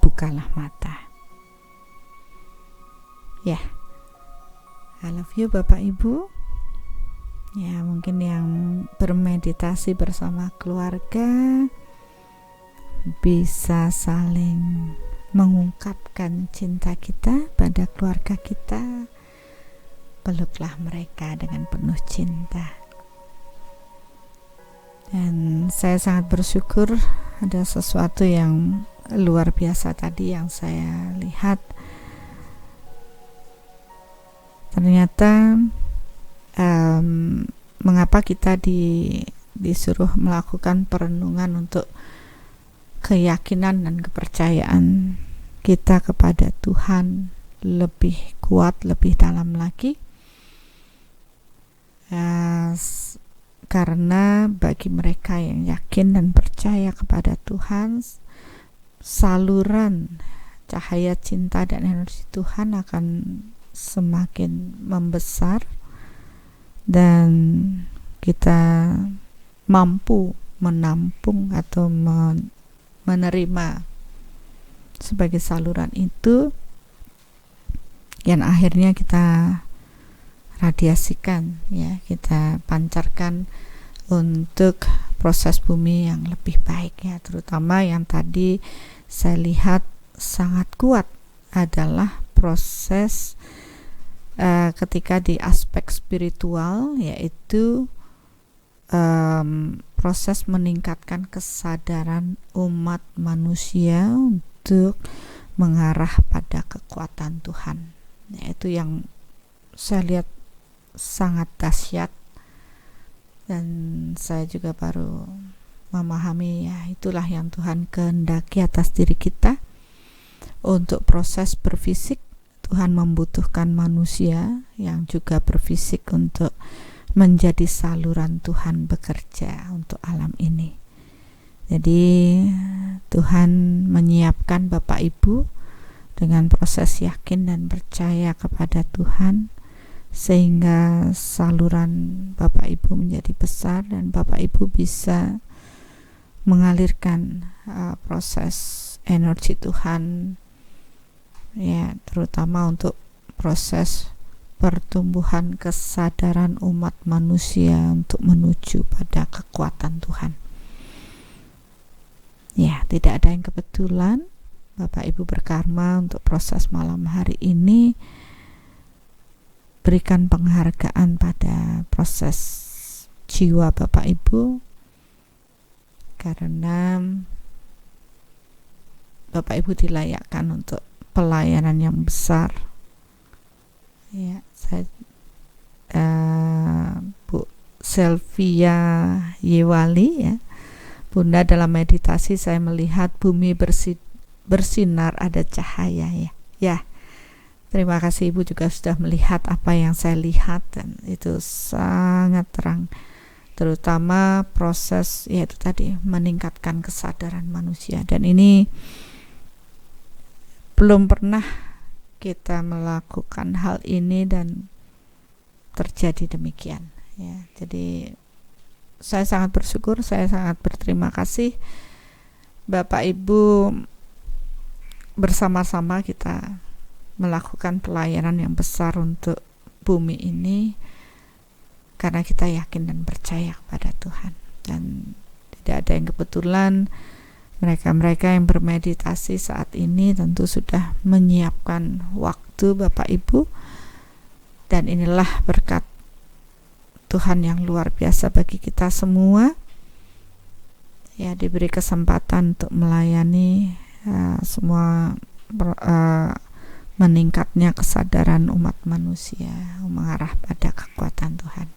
bukalah mata. Ya, I love you Bapak Ibu. Ya, mungkin yang bermeditasi bersama keluarga bisa saling mengungkapkan cinta kita pada keluarga kita. Peluklah mereka dengan penuh cinta. Dan saya sangat bersyukur ada sesuatu yang luar biasa tadi yang saya lihat. Ternyata mengapa kita disuruh melakukan perenungan untuk keyakinan dan kepercayaan kita kepada Tuhan lebih kuat, lebih dalam lagi, karena bagi mereka yang yakin dan percaya kepada Tuhan, saluran cahaya cinta dan energi Tuhan akan semakin membesar, dan kita mampu menampung atau menerima sebagai saluran itu, yang akhirnya kita radiasikan, ya, kita pancarkan untuk proses bumi yang lebih baik, ya. Terutama yang tadi saya lihat sangat kuat adalah proses ketika di aspek spiritual, yaitu proses meningkatkan kesadaran umat manusia untuk mengarah pada kekuatan Tuhan. Itu yang saya lihat sangat dahsyat, dan saya juga baru memahami, ya, itulah yang Tuhan kehendaki atas diri kita. Untuk proses berfisik, Tuhan membutuhkan manusia yang juga berfisik untuk menjadi saluran Tuhan bekerja untuk alam ini. Jadi Tuhan menyiapkan Bapak Ibu dengan proses yakin dan percaya kepada Tuhan, sehingga saluran Bapak Ibu menjadi besar dan Bapak Ibu bisa mengalirkan proses energi Tuhan, ya, terutama untuk proses pertumbuhan kesadaran umat manusia untuk menuju pada kekuatan Tuhan. Ya, tidak ada yang kebetulan. Bapak Ibu berkarma untuk proses malam hari ini. Berikan penghargaan pada proses jiwa Bapak Ibu, karena Bapak Ibu dilayakkan untuk pelayanan yang besar. Ya, saya Bu Selvia Yewali, ya, Bunda, dalam meditasi saya melihat bumi bersinar, ada cahaya, ya. Ya, terima kasih Ibu juga sudah melihat apa yang saya lihat, dan itu sangat terang, terutama proses, yaitu tadi meningkatkan kesadaran manusia. Dan ini belum pernah kita melakukan hal ini dan terjadi demikian ya. Jadi saya sangat bersyukur, saya sangat berterima kasih Bapak Ibu, bersama-sama kita melakukan pelayanan yang besar untuk bumi ini karena kita yakin dan percaya kepada Tuhan. Dan tidak ada yang kebetulan. Mereka-mereka yang bermeditasi saat ini tentu sudah menyiapkan waktu Bapak Ibu, dan inilah berkat Tuhan yang luar biasa bagi kita semua ya, diberi kesempatan untuk melayani semua meningkatnya kesadaran umat manusia mengarah pada kekuatan Tuhan.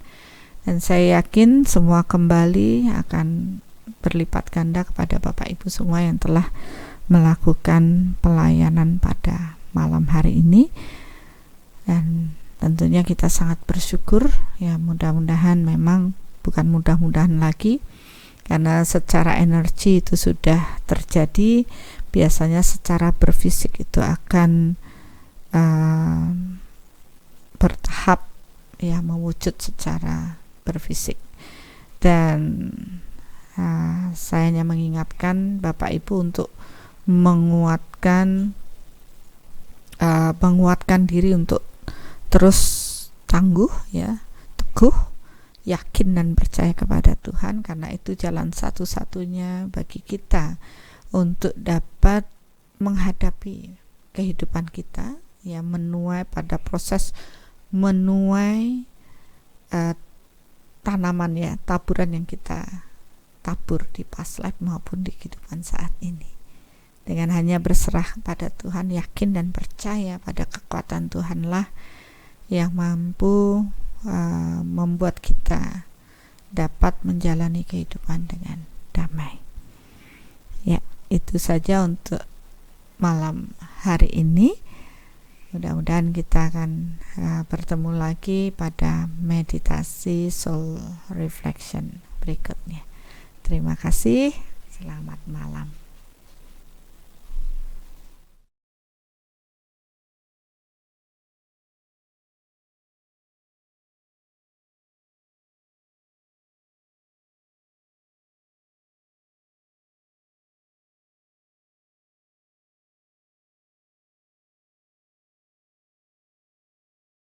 Dan saya yakin semua kembali akan berlipat ganda kepada Bapak Ibu semua yang telah melakukan pelayanan pada malam hari ini. Dan tentunya kita sangat bersyukur ya, mudah-mudahan, memang bukan mudah-mudahan lagi, karena secara energi itu sudah terjadi. Biasanya secara berfisik itu akan bertahap ya, mewujud secara berfisik. Dan saya hanya mengingatkan Bapak Ibu untuk menguatkan diri untuk terus tangguh ya, teguh, yakin dan percaya kepada Tuhan, karena itu jalan satu-satunya bagi kita untuk dapat menghadapi kehidupan kita ya, menuai pada proses menuai tanaman ya, taburan yang kita tabur di past life maupun di kehidupan saat ini. Dengan hanya berserah pada Tuhan, yakin dan percaya pada kekuatan Tuhanlah yang mampu membuat kita dapat menjalani kehidupan dengan damai. Ya, itu saja untuk malam hari ini. Mudah-mudahan kita akan bertemu lagi pada meditasi soul reflection berikutnya. Terima kasih, selamat malam.